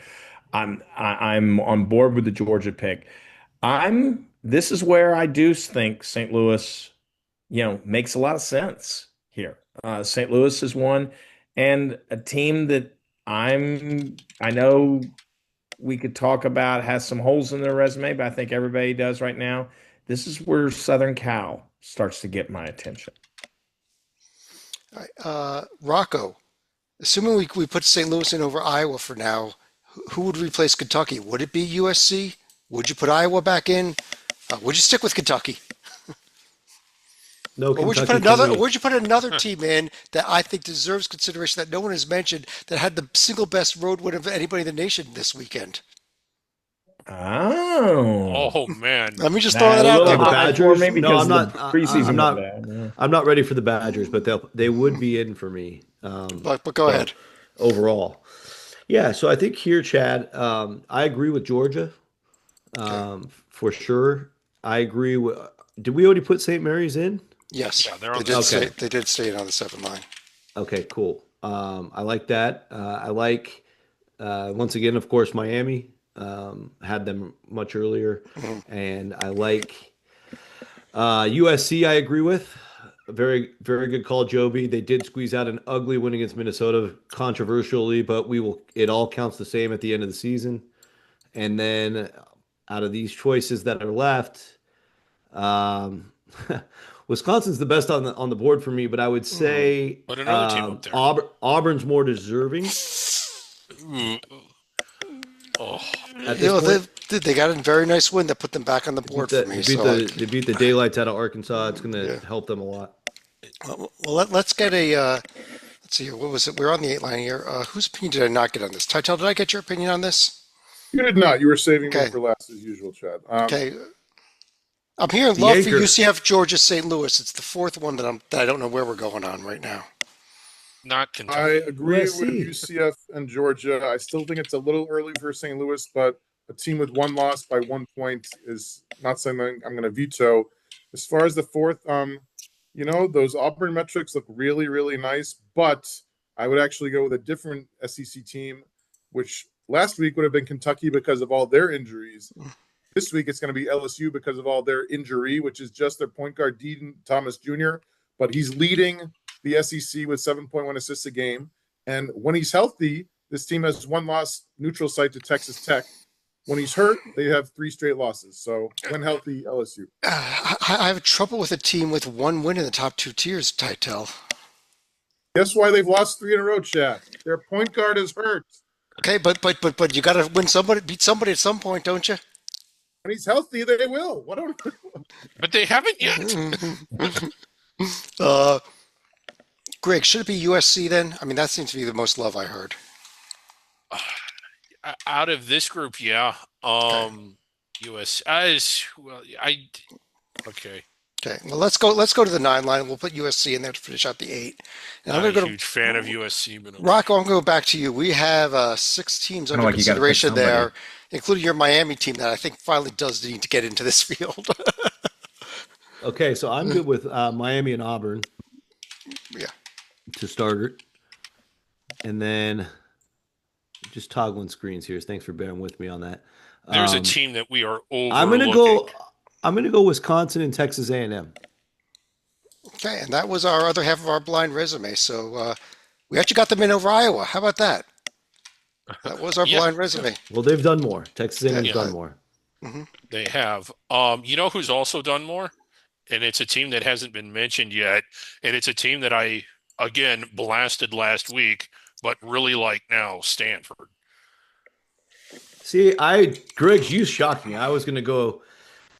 I'm on board with the Georgia pick. This is where I do think St. Louis, makes a lot of sense here. St. Louis is one, and a team that I know we could talk about has some holes in their resume, but I think everybody does right now. This is where Southern Cal starts to get my attention. All right, Rocco, assuming we put St. Louis in over Iowa for now, who would replace Kentucky? Would it be USC? Would you put Iowa back in? Would you stick with Kentucky? No, Or would you Kentucky put for another? me. Would you put another team in that I think deserves consideration that no one has mentioned that had the single best road win of anybody in the nation this weekend? Oh, Oh man. Let me just throw that a out little there. The high for Badgers? me No, because I'm not. preseason I'm not. was bad. Yeah. I'm not ready for the Badgers, but they would be in for me. But go ahead. Overall, yeah. So I think here, Chad, I agree with Georgia, for sure. I agree with. Did we already put St. Mary's in? Yes, Yeah, they're on they the- did stay. Okay. They did stay in on the 7 line. Okay, cool. I like that. I like once again, of course, Miami. Had them much earlier, and I like USC. I agree with. A very, very good call, Joby. They did squeeze out an ugly win against Minnesota, controversially, but we will. It all counts the same at the end of the season. And then, out of these choices that are left, Wisconsin's the best on the board for me. But I would say Put another team up there. Auburn's more deserving Ooh. Oh, at You know, this point. they got a very nice win that put them back on the board for me. So, They beat the daylights out of Arkansas. It's going to help them a lot. let's get a. Let's see here. What was it? We're on the 8 line here. Whose opinion did I not get on this? Titel, did I get your opinion on this? You did not. You were saving Okay. me for last as usual, Chad. Okay. I'm hearing The love anchor. for UCF, Georgia, St. Louis. It's the fourth one that I don't know where we're going on right now. not Kentucky. I agree USC. with UCF and Georgia. I still think it's a little early for St. Louis, but a team with one loss by 1 point is not something I'm going to veto. As far as the fourth, those Auburn metrics look really, really nice, but I would actually go with a different SEC team, which last week would have been Kentucky because of all their injuries. This week it's going to be LSU because of all their injury, which is just their point guard, Dean Thomas Jr., but he's leading the SEC with 7.1 assists a game. And when he's healthy, this team has one loss, neutral site to Texas Tech. When he's hurt, they have 3 straight losses. So when healthy, LSU. I have trouble with a team with one win in the top 2 tiers, Titel. Guess why they've lost 3 in a row, Chad? Their point guard is hurt. Okay, but you got to win somebody, beat somebody at some point, don't you? When he's healthy, they will. What are But they haven't yet. Greg, should it be USC then? I mean, that seems to be the most love I heard. Out of this group, yeah. US well, okay. Okay, well let's go to the 9 line. We'll put USC in there to finish out the 8. And I'm Not going a to go huge fan of USC, but to Rocco. I'm going to go back to you. We have 6 teams Kinda under like you gotta pick consideration there, somebody. including your Miami team that I think finally does need to get into this field. Okay, so I'm good with Miami and Auburn Yeah. to start it. And then just toggling screens here. Thanks for bearing with me on that. there's a team that we are I'm overlooking. gonna go Wisconsin and Texas A&M. Okay, and that was our other half of our blind resume. So we actually got them in over Iowa. How about that? That was our Yeah. blind resume. Well, they've done more. Texas A&M's Yeah. done more. They have. You know who's also done more? And it's a team that hasn't been mentioned yet. And it's a team that I, again, blasted last week, but really like now, Stanford. See, Greg, you shocked me. I was gonna go.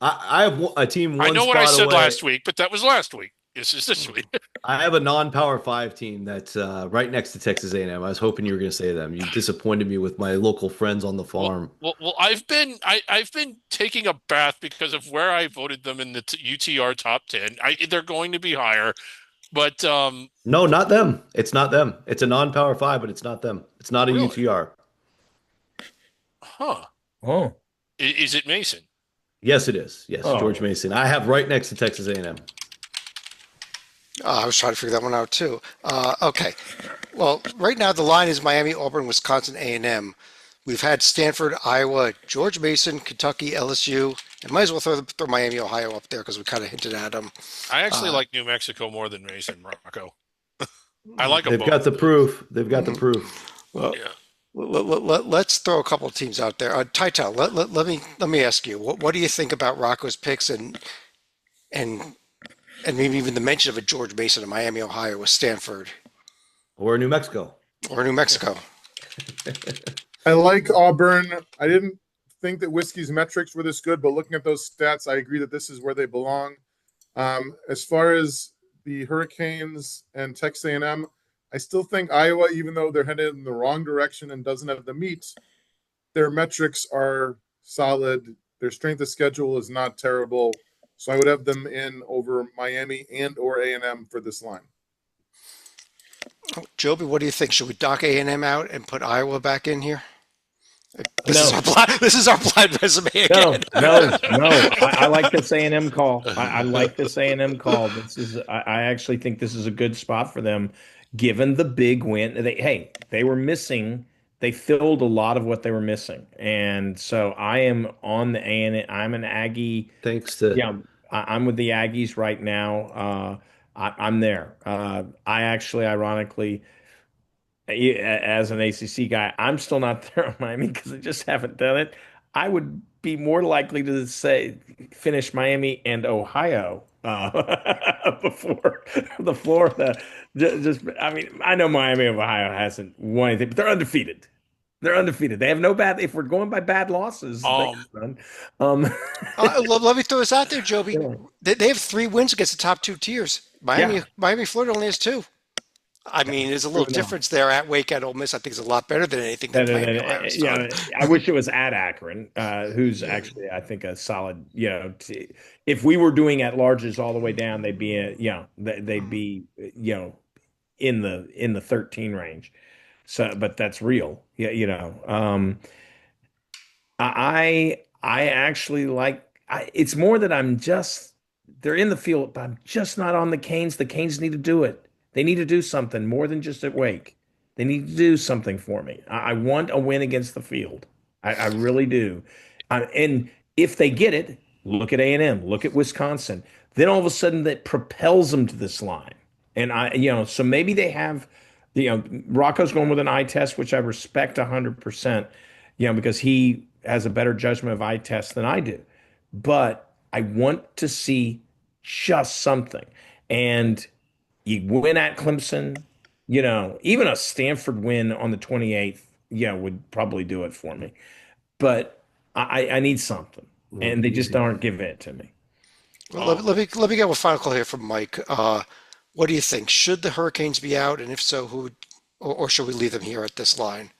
I have a team. One I know what I spot said away. last week, but that was last week. This is this week. I have a non-Power 5 team that's right next to Texas A&M. I was hoping you were going to say them. You disappointed me with my local friends on the farm. Well, I've been taking a bath because of where I voted them in the UTR top 10. They're going to be higher, but No, not them. It's not them. It's a non-Power 5, but it's not them. It's not a Really? UTR. huh? Oh, Is it Mason? Yes, it is. Yes, Oh. George Mason. I have right next to Texas A&M. I was trying to figure that one out too. Okay, well, right now the line is Miami, Auburn, Wisconsin, A&M. We've had Stanford, Iowa, George Mason, Kentucky, LSU, and might as well throw Miami, Ohio up there because we kind of hinted at them. I actually like New Mexico more than Mason, Rocco. I like them They've both. got the proof. They've got the proof. Well, Yeah. let's throw a couple of teams out there. Titel, let me ask you, what do you think about Rocco's picks and maybe even the mention of a George Mason in Miami, Ohio with Stanford Or New Mexico. or New Mexico? I like Auburn. I didn't think that Whiskey's metrics were this good, but looking at those stats, I agree that this is where they belong. As far as the Hurricanes and Texas A&M, I still think Iowa, even though they're headed in the wrong direction and doesn't have the meat, their metrics are solid. Their strength of schedule is not terrible. So I would have them in over Miami and or A&M for this line. Joby, what do you think? Should we dock A&M out and put Iowa back in here? No. This is our blind resume no, again. no. I like this A&M call. I like this A&M call. I actually think this is a good spot for them, given the big win. They were missing. They filled a lot of what they were missing, and so I am on the A&M. I'm an Aggie. Thanks to I'm with the Aggies right now. I'm there. I actually, ironically, as an ACC guy, I'm still not there on Miami because I just haven't done it. I would be more likely to say finish Miami and Ohio before the Florida. I mean, I know Miami of Ohio hasn't won anything, but they're undefeated. They're undefeated. They have no bad. If we're going by bad losses, Let me throw this out there, Joby. Yeah. They have 3 wins against the top 2 tiers. Miami, Florida only has 2. I mean, there's a little difference there at Wake, at Ole Miss. I think is a lot better than anything that Miami Ohio's done. I wish it was at Akron, who's actually, I think, a solid. If we were doing at larges all the way down, they'd be, they'd be, in the 13 range. So, but that's real. I actually like. It's more that they're in the field, but I'm just not on the Canes. The Canes need to do it. They need to do something more than just at Wake. They need to do something for me. I want a win against the field. I really do. And if they get it, look at A&M, look at Wisconsin. Then all of a sudden that propels them to this line. And so maybe they have, Rocco's going with an eye test, which I respect 100%, because he has a better judgment of eye test than I do, but I want to see just something. And you win at Clemson, even a Stanford win on the 28th, would probably do it for me. But I need something, and they just aren't giving it to me. Well, let me get a final call here from Mike. What do you think? Should the Hurricanes be out, and if so, or should we leave them here at this line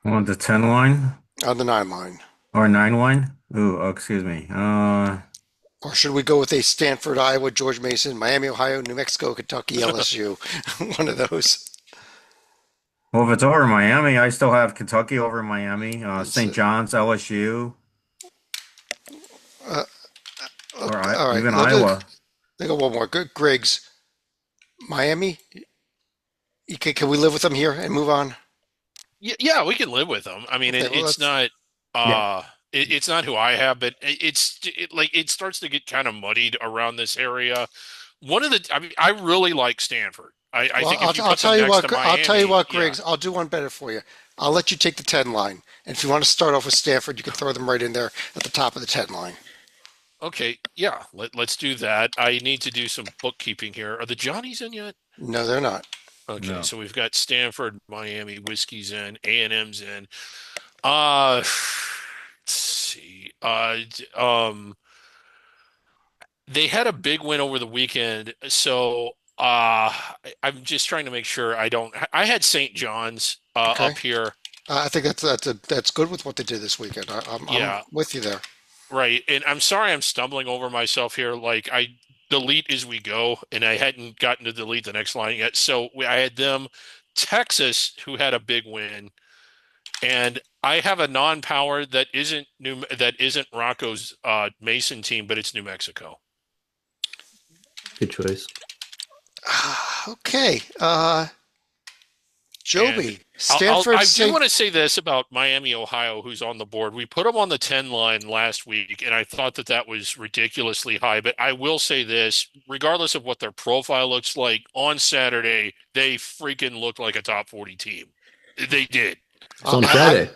On the 10 line on the 9 line, or 9 line? Ooh, oh, excuse me. or should we go with a Stanford, Iowa, George Mason, Miami, Ohio, New Mexico, Kentucky, LSU, one of those? Well, if it's over Miami, I still have Kentucky over Miami, That's St. it. John's, LSU, Uh, or all right, even Iowa. I got one more. Good, Griggs, Miami. Can we live with them here and move on? Yeah, we can live with them. I mean, Okay, well, it's not it's not who I have, but like it starts to get kind of muddied around this area. I mean, I really like Stanford. I Well, think if you I'll put tell them you next what. to I'll tell you Miami, what, yeah. Griggs. I'll do one better for you. I'll let you take the 10 line, and if you want to start off with Stanford, you can throw them right in there at the top of the 10 line. Okay, yeah, let's do that. I need to do some bookkeeping here. Are the Johnnies in yet? No, they're not. Okay, No. so we've got Stanford, Miami, Whiskey's in, A&M's in. Let's see. They had a big win over the weekend, so I'm just trying to make sure I don't. I had St. John's Okay. up here, I think that's good with what they did this weekend. I'm yeah, with you there. right. And I'm sorry I'm stumbling over myself here. Like I delete as we go, and I hadn't gotten to delete the next line yet. So I had them, Texas, who had a big win, and I have a non-power that isn't Rocco's Mason team, but it's New Mexico. Good choice. Okay. Joby, I do St. want to say this about Miami, Ohio, who's on the board. We put them on the 10 line last week, and I thought that was ridiculously high. But I will say this, regardless of what their profile looks like, on Saturday, they freaking looked like a top 40 team. They did. It's on I, Friday.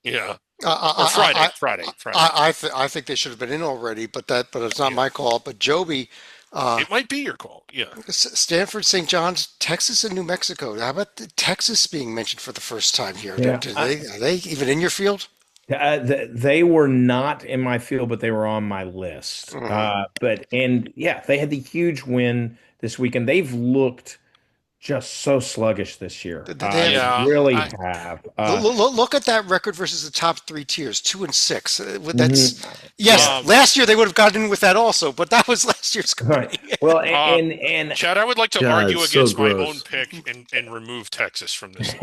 Yeah. I, Or Friday, I, Friday. I think they should have been in already, but it's not Yeah. my call. But Joby, It might be your call. Yeah. Stanford, St. John's, Texas, and New Mexico. How about Texas being mentioned for the first time here? Yeah, Are they even in your field? they were not in my field, but they were on my list. Mhm. They had the huge win this weekend. They've looked just so sluggish this year. They have, Yeah. Really I, have. look at that record versus the top 3 tiers, 2 and 6. That's Mhm. yes. Yeah. Last year they would have gotten in with that also, but that was last year's Right. company. Well, Chad, I would like to God, argue it's so against my gross. own pick and remove Texas from this.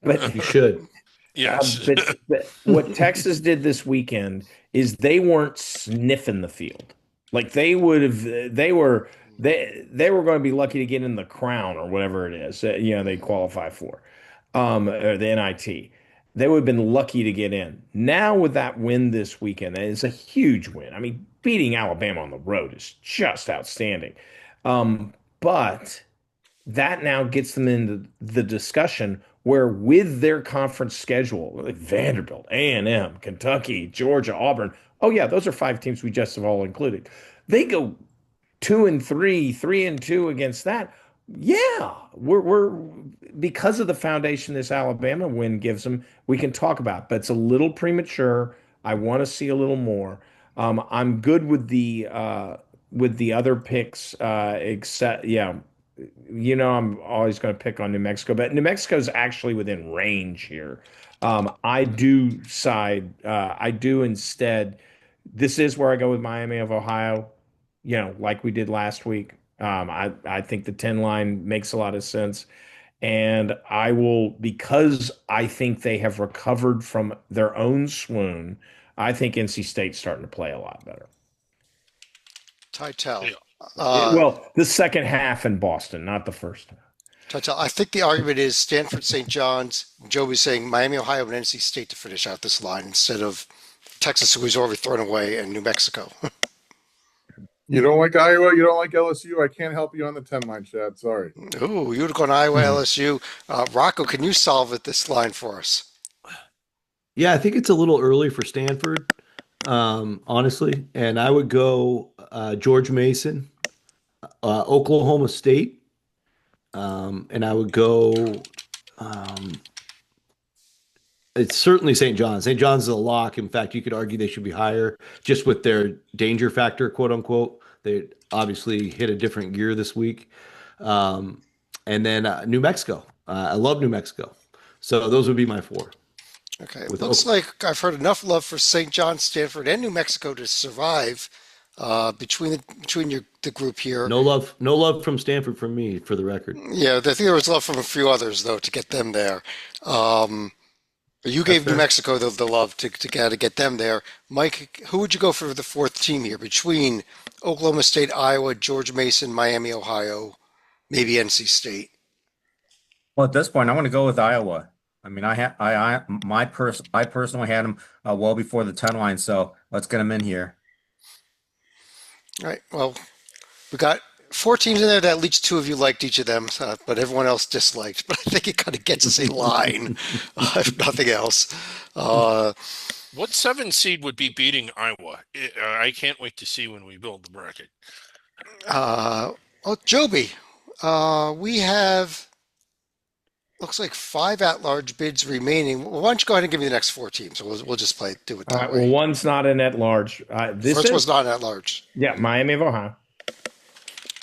but You should. Yes. but what Texas did this weekend is they weren't sniffing the field. Like they would have, they were going to be lucky to get in the crown or whatever it is. They qualify for, or the NIT. They would have been lucky to get in. Now with that win this weekend, and it's a huge win. I mean, beating Alabama on the road is just outstanding. But that now gets them into the discussion where with their conference schedule, like Vanderbilt, A&M, Kentucky, Georgia, Auburn, oh yeah, those are 5 teams we just have all included. They go 2-3, 3-2 against that. Yeah, we're because of the foundation this Alabama win gives them, we can talk about, but it's a little premature. I want to see a little more. I'm good with the other picks, except I'm always going to pick on New Mexico, but New Mexico is actually within range here. I do side. I do instead. This is where I go with Miami of Ohio. Like we did last week. I think the 10 line makes a lot of sense, and I will because I think they have recovered from their own swoon. I think NC State's starting to play a lot better. Titel. Yeah. Well, the second half in Boston, not the first half. Titel. I think the argument is Stanford, St. John's. Joby's saying Miami, Ohio, and NC State to finish out this line instead of Texas, who was already thrown away, and New Mexico. You don't like Iowa, you don't like LSU. I can't help you on the 10 line, Chad. Sorry. Ooh, you would have gone Iowa, LSU. Rocco, can you solve it this line for us? Yeah, I think it's a little early for Stanford, honestly. And I would go George Mason, Oklahoma State, and I would go. Um, it's certainly St. John's. St. John's is a lock. In fact, you could argue they should be higher just with their danger factor, quote unquote. They obviously hit a different gear this week. Um, and then New Mexico. I love New Mexico. So those would be my four. Okay, With looks Oak- like I've heard enough love for St. John, Stanford, and New Mexico to survive between the group here. no love from Stanford from me, for the record. Yeah, I think there was love from a few others though to get them there. Um, you That's gave New fair. Mexico the love to get them there. Mike, who would you go for the fourth team here between Oklahoma State, Iowa, George Mason, Miami, Ohio, maybe NC State? Well, at this point, I'm going to go with Iowa. I mean, I personally had them well before the 10 line, so let's get them in here. All right. Well, we got four teams in there that at least two of you liked each of them, but everyone else disliked. But I think it kind of gets us a line, if nothing else. Uh, What 7 seed would be beating Iowa? I can't wait to see when we build the bracket. well, Joby, we have looks like five at-large bids remaining. Well, why don't you go ahead and give me the next four teams? We'll just do it All that right. Well, way. one's not an at large. This First is was not at-large. yeah, Miami of Ohio.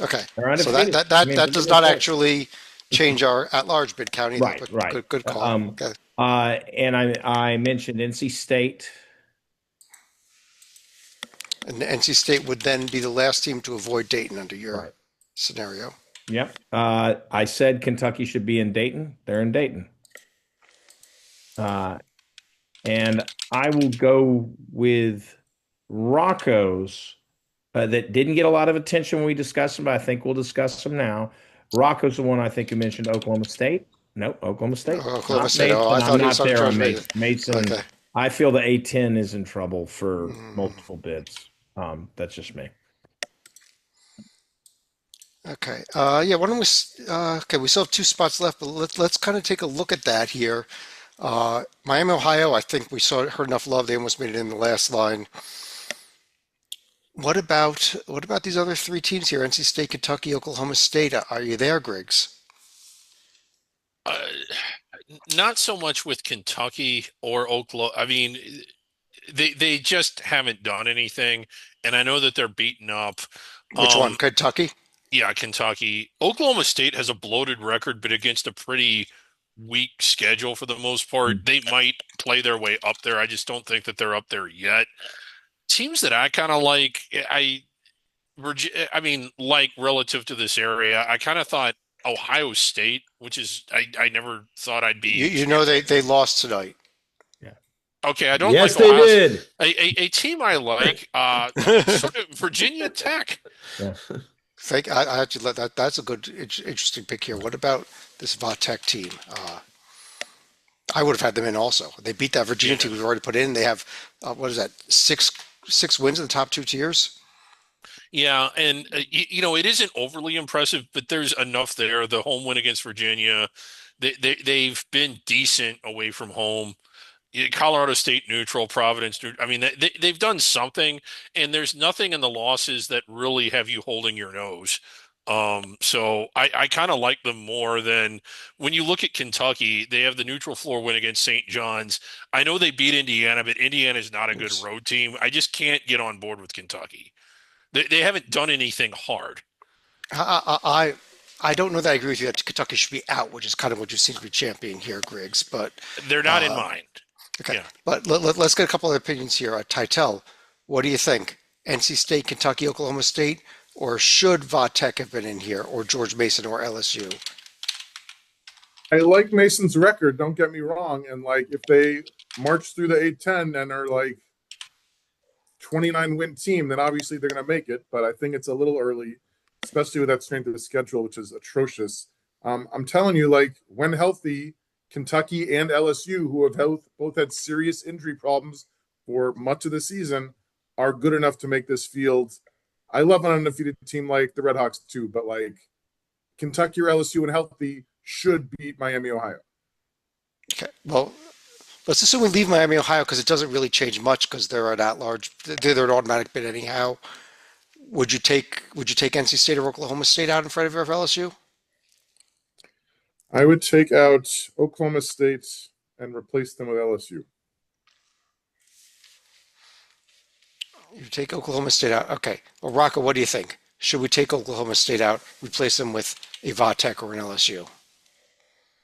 Okay, They're so undefeated. that I that mean, that for does goodness not sake. actually change our at-large bid count either. Right, But right. good call. Okay. And I mentioned NC State. And NC State would then be the last team to avoid Dayton under your Right. scenario. Yep. I said Kentucky should be in Dayton. They're in Dayton. And I will go with Rocco's that didn't get a lot of attention when we discussed them, but I think we'll discuss them now. Rocco's the one I think you mentioned Oklahoma State. Nope, Oklahoma State. Oklahoma Not State. Oh, I Mason. thought I'm he was not on there George on Mason. Mason. Mason. Okay. I feel the A10 is in trouble for multiple bids. That's just me. Okay. Yeah. Why don't okay, we still have two spots left, but let's kind of take a look at that here. Miami, Ohio. I think we heard enough love. They almost made it in the last line. What about these other three teams here? NC State, Kentucky, Oklahoma State. Are you there, Griggs? Uh, Not so much with Kentucky or Oklahoma. I mean, they just haven't done anything, and I know that they're beaten up. Which one? Kentucky? Yeah, Kentucky. Oklahoma State has a bloated record, but against a pretty weak schedule for the most part. They might play their way up there. I just don't think that they're up there yet. Teams that I kind of like, I mean, like relative to this area, I kind of thought Ohio State, which is I never thought I'd be. You know they lost tonight. Okay, I don't Yes, like they Ohio. did. A team I like, sort of Virginia Tech. I actually that's a good interesting pick here. What about this Vatech team? I would have had them in also. They beat that Virginia team we've already put in. They have what is that, six wins in the top two tiers? Yeah, and it isn't overly impressive, but there's enough there. The home win against Virginia, they've been decent away from home. Colorado State neutral, Providence neutral. I mean, they've done something, and there's nothing in the losses that really have you holding your nose. So I kind of like them more than when you look at Kentucky. They have the neutral floor win against St. John's. I know they beat Indiana, but Indiana is not a good road team. I just can't get on board with Kentucky. They haven't done anything hard. I don't know that I agree with you that Kentucky should be out, which is kind of what you seem to be championing here, Griggs. But They're not in mind. okay, Yeah. but let's get a couple of opinions here. Titel, what do you think? NC State, Kentucky, Oklahoma State, or should Vatech have been in here, or George Mason, or LSU? I like Mason's record, don't get me wrong. And like if they march through the A10 and are like 29 win team, then obviously they're gonna make it. But I think it's a little early, especially with that strength of the schedule, which is atrocious. I'm telling you, like when healthy, Kentucky and LSU, who have both had serious injury problems for much of the season, are good enough to make this field. I love an undefeated team like the Redhawks too, but like Kentucky or LSU when healthy should beat Miami, Ohio. Okay, well, let's assume we leave Miami, Ohio, because it doesn't really change much because they're an at-large, they're an automatic bid anyhow. Would you take NC State or Oklahoma State out in front of LSU? I would take out Oklahoma State and replace them with LSU. You take Oklahoma State out. Okay. Well, Rocco, what do you think? Should we take Oklahoma State out, replace them with a Vatech or an LSU?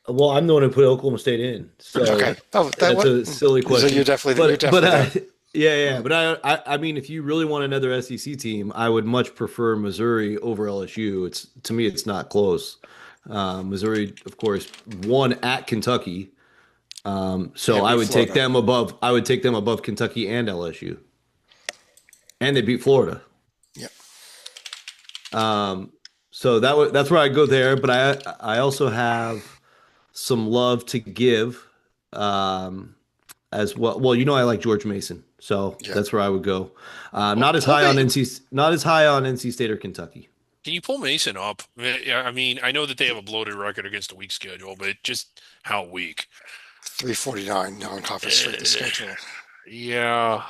Well, I'm the one who put Oklahoma State in, so Okay. Oh, that's a silly question. So you're definitely there. Yeah. But I mean, if you really want another SEC team, I would much prefer Missouri over LSU. To me, it's not close. Missouri, of course, won at Kentucky, so I would take them above. I would take them above Kentucky and LSU, and they beat Florida. Yeah. So that's where I go there. But I also have some love to give, as well. Well, I like George Mason, so that's where I would go. Not as high on NC State or Kentucky. Can you pull Mason up? I mean, I know that they have a bloated record against a weak schedule, but just how weak? 349 non-conference strength of schedule. Yeah.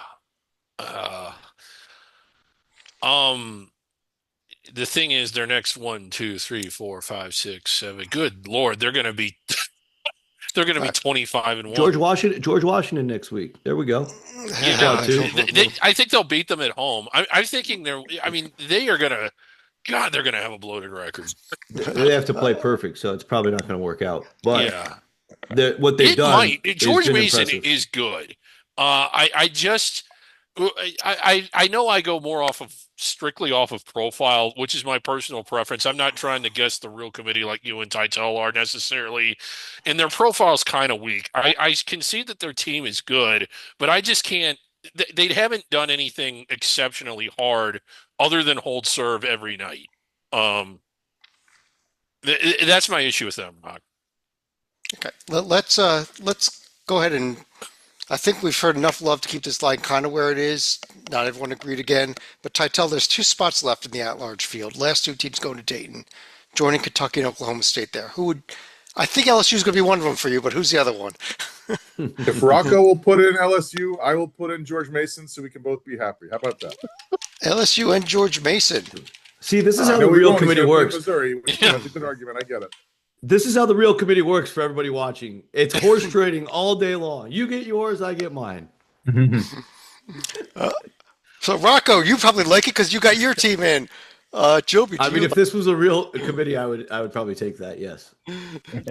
The thing is, their next 1, 2, 3, 4, 5, 6, 7. Good Lord, they're going to be 25-1. George Washington next week. There we go. Yeah, I think they'll beat them at home. I'm thinking they are going to. God, they're going to have a bloated record. They have to play perfect, so it's probably not going to work out. But yeah, what they've done. George Mason is good. I know I go more strictly off of profile, which is my personal preference. I'm not trying to guess the real committee like you and Titel are necessarily, and their profile's kind of weak. I can see that their team is good, but I just can't. They haven't done anything exceptionally hard other than hold serve every night. That's my issue with them, Rock. Okay, let's go ahead and. I think we've heard enough love to keep this line kind of where it is. Not everyone agreed again, but Titel, there's 2 spots left in the at-large field. Last 2 teams going to Dayton, joining Kentucky and Oklahoma State there. I think LSU is going to be one of them for you, but who's the other one? If Rocco will put in LSU, I will put in George Mason, so we can both be happy. How about that? LSU and George Mason. See, this is how the real committee works. Missouri, that's a good argument. I get it. This is how the real committee works for everybody watching. It's horse trading all day long. You get yours, I get mine. So Rocco, you probably like it because you got your team in. Joby, if this was a real committee, I would probably take that. Yes.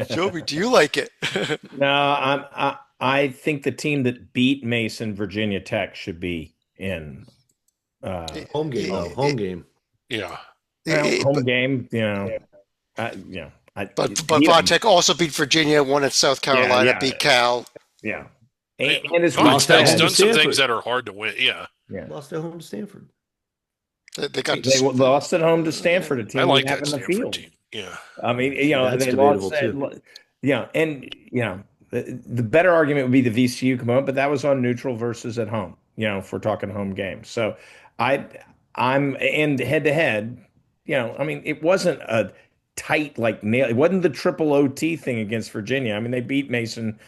Joby, do you like it? No, I think the team that beat Mason, Virginia Tech, should be in home game. Home game. Yeah. Home game. But Vatech also beat Virginia, won at South Carolina, beat Cal. Yeah. And it's done some things that are hard to win. Yeah. Lost at home to Stanford. They lost at home to Stanford, a team I like we have that in the Stanford field. team. Yeah. I mean, that's they debatable lost. too. The better argument would be the VCU component, but that was on neutral versus at home. If we're talking home games, so I'm and head to head. It wasn't a tight nail. It wasn't the triple OT thing against Virginia. I mean, they beat Mason,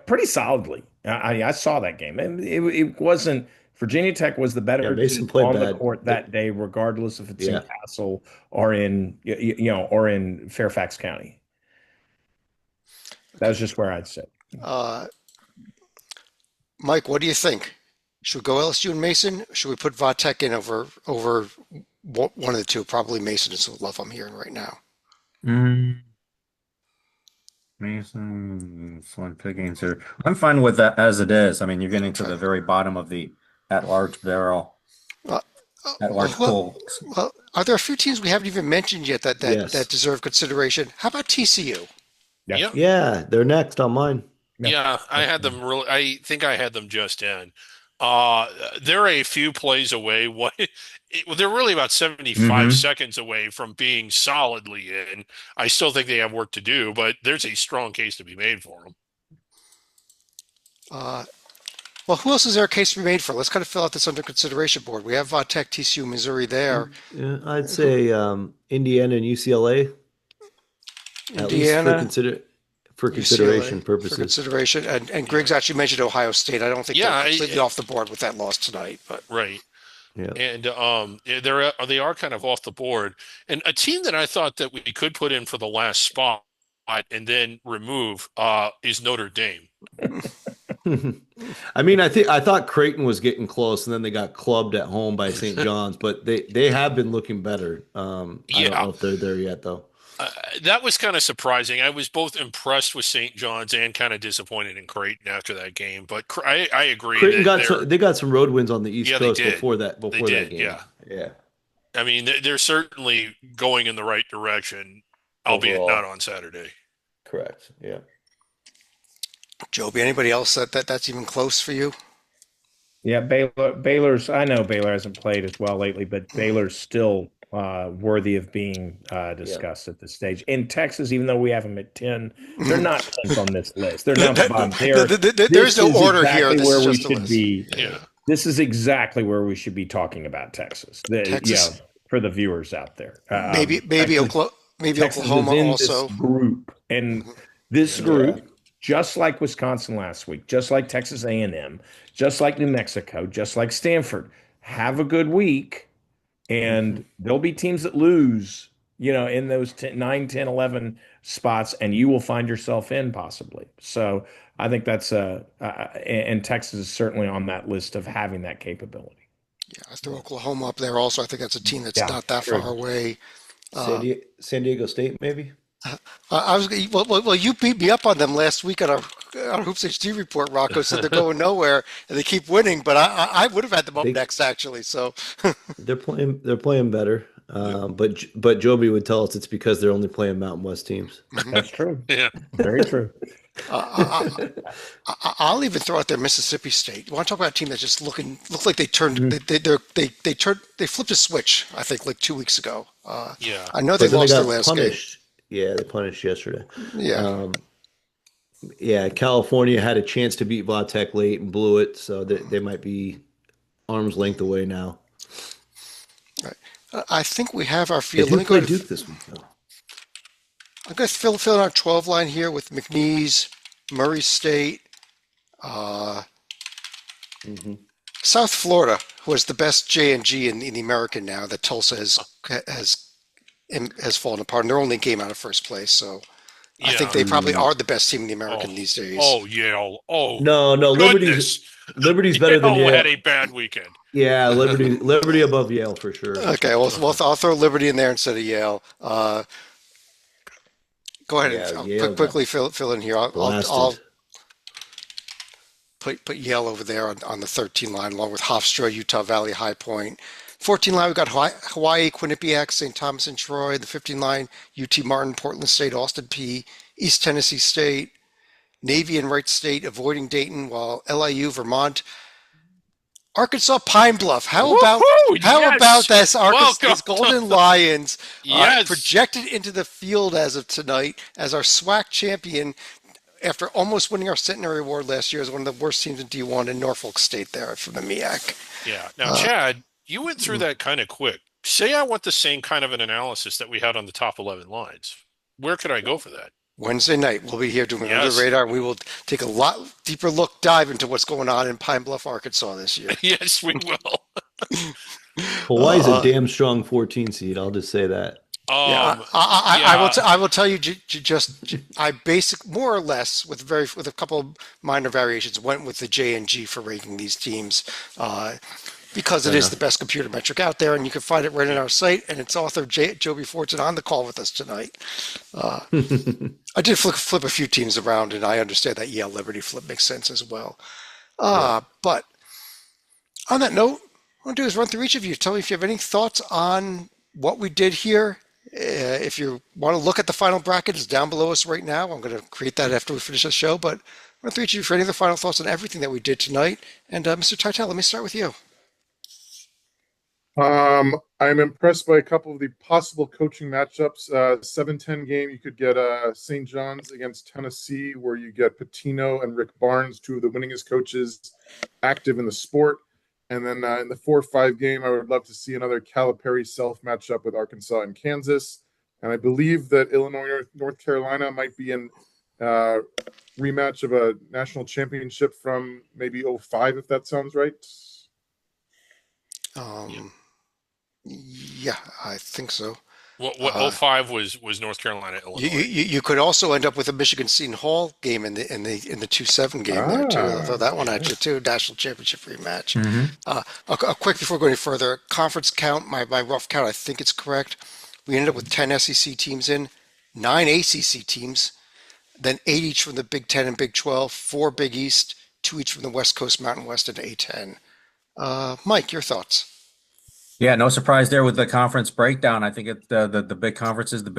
pretty solidly. I saw that game, and it wasn't. Virginia Tech was the better team on the court that day, regardless if it's in Castle or in Fairfax County. That was just where I'd sit. Mike, what do you think? Should we go LSU and Mason? Should we put Vatech in over one of the two? Probably Mason is the love I'm hearing right now. Mason, fun pick answer. I'm fine with that as it is. I mean, you're getting to the very bottom of the at-large barrel. At-large pool. Well, are there a few teams we haven't even mentioned yet that deserve consideration? How about TCU? Yeah, they're next on mine. Yeah, I had them I think I had them just in. They're a few plays away. They're really about 75 seconds away from being solidly in. I still think they have work to do, but there's a strong case to be made for them. Well, who else is there a case to be made for? Let's kind of fill out this under consideration board. We have Vatech, TCU, Missouri there. Yeah, I'd say Indiana and UCLA. Indiana for consideration UCLA for purposes. consideration. And Griggs actually mentioned Ohio State. I don't think Yeah, they're completely off the board with that loss tonight, but right. Yeah. And they are kind of off the board. And a team that I thought that we could put in for the last spot and then remove is Notre Dame. I mean, I thought Creighton was getting close, and then they got clubbed at home by St. John's, but they have been looking better. I don't know if they're there yet, though. That was kind of surprising. I was both impressed with St. John's and kind of disappointed in Creighton after that game. But I agree. Creighton they got some road wins on the East Coast before that game. Yeah. I mean, they're certainly going in the right direction, albeit Overall. not on Saturday. Correct. Yeah. Joby, anybody else that's even close for you? Yeah, Baylor's. I know Baylor hasn't played as well lately, but Baylor's still worthy of being discussed at this stage. In Texas, even though we have them at 10, they're not 10th on this list. They're not the bottom. There's no order here. This where is we just a should list. be. Yeah. This is exactly where we should be talking about Texas. Texas. For the viewers out there. Maybe Texas Oklahoma is in also. this group, and this group, just like Wisconsin last week, just like Texas A&M, just like New Mexico, just like Stanford, have a good week, and there'll be teams that lose, in those 9, 10, 11 spots, and you will find yourself in possibly. So I think that's and Texas is certainly on that list of having that capability. Yeah, I threw Oklahoma up there also. I think that's a team that's not that far away. San Diego State, maybe. I was well. You beat me up on them last week on our Hoops HD report. Rocco said they're going nowhere and they keep winning, but I would have had them up next actually. So they're playing better. But Joby would tell us it's because they're only playing Mountain West teams. That's true. Yeah. Very true. I'll even throw out there Mississippi State. You want to talk about a team that just looked like they turned they flipped a switch. I think like 2 weeks ago. Yeah. I know they lost their last punished. Game. Yeah, they punished yesterday. Yeah. California had a chance to beat Vautech late and blew it, so they might be arm's length away now. Right. I think we have our They field. do Let me go play to Duke this week, though. I'm going to fill in our 12 line here with McNeese, Murray State, South Florida, who has the best J&G in the American now that Tulsa has fallen apart. And they're only a game out of first place, so I think they probably are the best team in the American these days. Oh, Yale. Oh, no, goodness. Liberty's better than Yale. Had a bad weekend. Yeah, Liberty above Yale for sure. Okay, well, I'll throw Liberty in there instead of Yale. Go ahead and quickly fill in here. I'll put Yale over there on the 13 line, along with Hofstra, Utah Valley, High Point. 14 line, we've got Hawaii, Quinnipiac, St. Thomas, and Troy. The 15 line, UT Martin, Portland State, Austin P, East Tennessee State, Navy and Wright State, avoiding Dayton, while LIU, Vermont, Arkansas, Pine Bluff. How about this Arkansas this Golden Lions projected into the field as of tonight as our SWAC champion after almost winning our Centenary Award last year as one of the worst teams in D1 in Norfolk State there from the MEAC. Yeah. Now, Chad, you went through that kind of quick. Say I want the same kind of an analysis that we had on the top 11 lines. Where could I go for that? Wednesday night, we'll be here doing Under the Radar. We will take a lot deeper dive into what's going on in Pine Bluff, Arkansas this year. Yes, we will. Hawaii's a damn strong 14 seed. I'll just say that. I will tell you. I more or less with a couple of minor variations went with the J&G for ranking these teams. Because it is the best computer metric out there, and you can find it right on our site. And it's author Joby Fortune on the call with us tonight. I did flip a few teams around, and I understand that Yale Liberty flip makes sense as well. But on that note, what I want to do is run through each of you. Tell me if you have any thoughts on what we did here. If you want to look at the final bracket, it's down below us right now. I'm going to create that after we finish the show. But run through each of you for any of the final thoughts on everything that we did tonight. And Mr. Titel, let me start with you. I'm impressed by a couple of the possible coaching matchups. 7-10 game, you could get St. John's against Tennessee, where you get Patino and Rick Barnes, two of the winningest coaches active in the sport. And then in the 4-5 game, I would love to see another Calipari Self matchup with Arkansas and Kansas. And I believe that Illinois, North Carolina might be in rematch of a national championship from maybe '05, if that sounds right. Yeah, I think so. What 05 was North Carolina, Illinois. You could also end up with a Michigan Seton Hall game in the 2-7 game there too. I'll throw that one at you too. National championship rematch. A quick before going any further, conference count. My rough count, I think it's correct. We ended up with 10 SEC teams in, 9 ACC teams, then 8 each from the Big 10 and Big 12, 4 Big East, 2 each from the West Coast, Mountain West, and A10. Mike, your thoughts? Yeah, no surprise there with the conference breakdown. I think the big conferences, the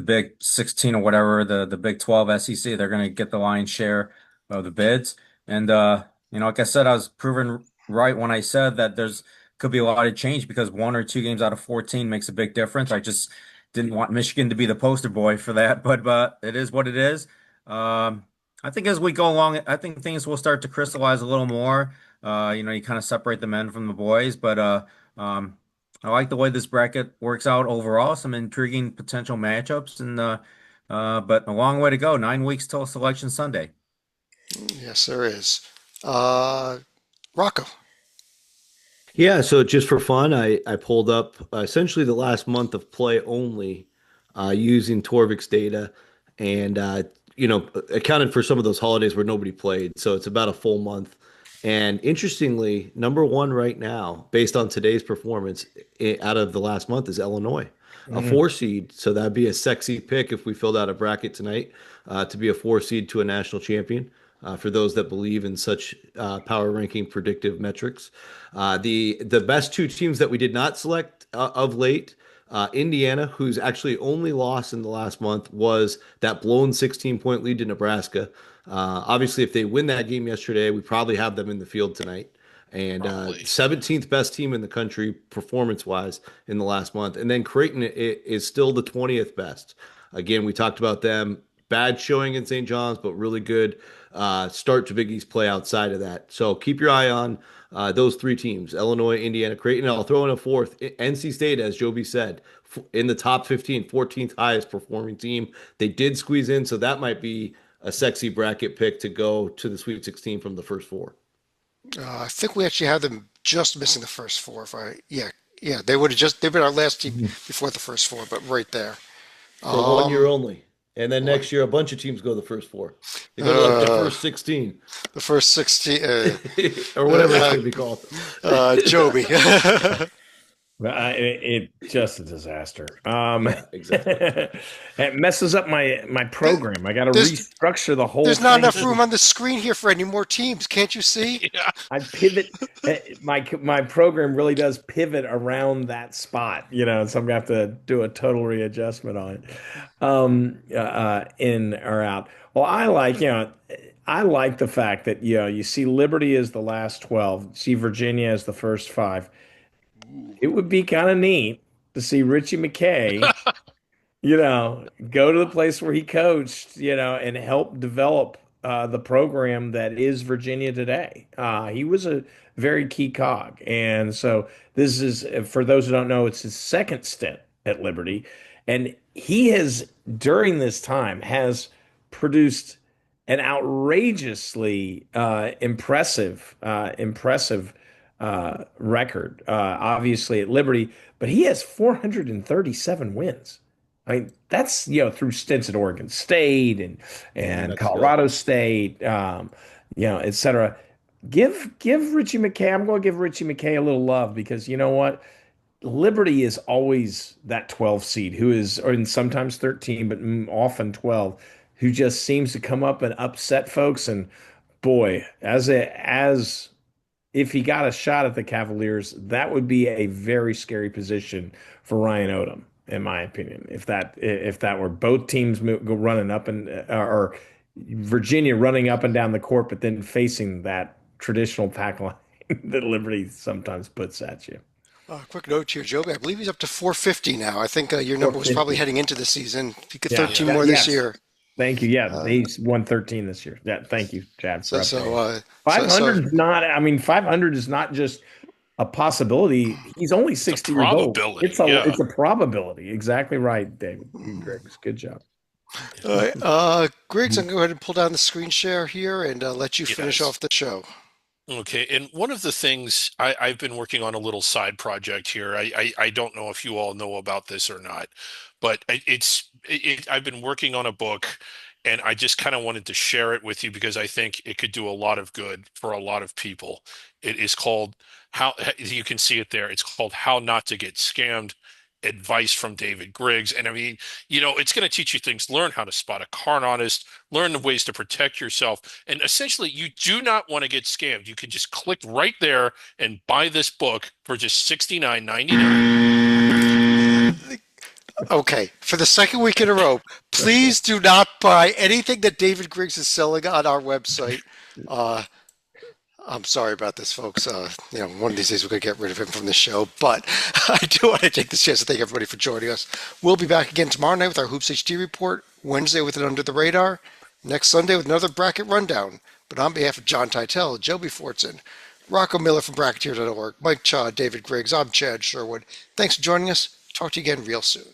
big 16 or whatever, the Big 12 SEC, they're going to get the lion's share of the bids. And like I said, I was proven right when I said that could be a lot of change because 1 or 2 games out of 14 makes a big difference. I just didn't want Michigan to be the poster boy for that, but it is what it is. I think as we go along, I think things will start to crystallize a little more. You kind of separate the men from the boys, but I like the way this bracket works out overall. Some intriguing potential matchups, and but a long way to go. 9 weeks till Selection Sunday. Yes, there is. Rocco. Yeah, so just for fun, I pulled up essentially the last month of play only using Torvik's data and accounted for some of those holidays where nobody played. So it's about a full month. And interestingly, number 1 right now, based on today's performance out of the last month, is Illinois, a 4 seed. So that'd be a sexy pick if we filled out a bracket tonight to be a 4 seed to a national champion. For those that believe in such power ranking predictive metrics. The best 2 teams that we did not select of late, Indiana, whose actually only loss in the last month was that blown 16-point lead to Nebraska. Obviously, if they win that game yesterday, we probably have them in the field tonight. And 17th best team in the country performance-wise in the last month. And then Creighton is still the 20th best. Again, we talked about them. Bad showing in St. John's, but really good start to Big East play outside of that. So keep your eye on those 3 teams, Illinois, Indiana, Creighton. I'll throw in a 4th, NC State, as Joby said, in the top 15, 14th highest performing team. They did squeeze in, so that might be a sexy bracket pick to go to the Sweet 16 from the first 4. I think we actually have them just missing the first 4. They've been our last team before the first 4, but right there. For 1 year only. And then next year, a bunch of teams go the first 4. They go to the first 16. The first 16. Or whatever it's going to be called. Joby. It's just a disaster. Exactly. It messes up my program. I got to restructure the whole. There's not enough room on the screen here for any more teams. Can't you see? Yeah. I pivot. My program really does pivot around that spot. So I'm gonna have to do a total readjustment on it. In or out. Well, I like the fact that you see Liberty as the last 12, see Virginia as the first 5. It would be kind of neat to see Richie McKay, go to the place where he coached, and help develop the program that is Virginia today. He was a very key cog. And so this is, for those who don't know, it's his second stint at Liberty. And he has, during this time, has produced an outrageously impressive record, obviously at Liberty, but he has 437 wins. I mean, that's through stints at Oregon State and Colorado State, et cetera. Give Richie McKay. I'm going to give Richie McKay a little love because you know what, Liberty is always that 12 seed who is, or sometimes 13, but often 12, who just seems to come up and upset folks. And boy, as if he got a shot at the Cavaliers, that would be a very scary position for Ryan Odom, in my opinion. If that were both teams running up or Virginia running up and down the court, but then facing that traditional pack line that Liberty sometimes puts at you. Quick note here, Joby. I believe he's up to 450 now. I think your number was probably heading into the season. If you get 13 more this year. Thank you. Yeah, he's won 13 this year. Yeah, thank you, Chad. 500 is not. I mean, 500 is not just a possibility. He's only 60 years old. It's a probability. Exactly right, David Griggs. Good job. All right. Griggs, I'm going to go ahead and pull down the screen share here and let you finish Yes. off the show. Okay, and one of the things I've been working on a little side project here. I don't know if you all know about this or not, but I've been working on a book, and I just kind of wanted to share it with you because I think it could do a lot of good for a lot of people. It is called how you can see it there. It's called How Not to Get Scammed. Advice from David Griggs. And I mean, it's going to teach you things. Learn how to spot a con artist, learn the ways to protect yourself. And essentially, you do not want to get scammed. You can just click right there and buy this book for just $69.99. Okay, for the second week in a row, please do not buy anything that David Griggs is selling on our website. I'm sorry about this, folks. One of these days we're going to get rid of him from the show, but I do want to take this chance to thank everybody for joining us. We'll be back again tomorrow night with our Hoops HD report, Wednesday with an Under the Radar, next Sunday with another bracket rundown. But on behalf of John Titel, Joby Fortson, Rocco Miller from Bracketeer.org, Mike Chaw, David Griggs, I'm Chad Sherwood. Thanks for joining us. Talk to you again real soon.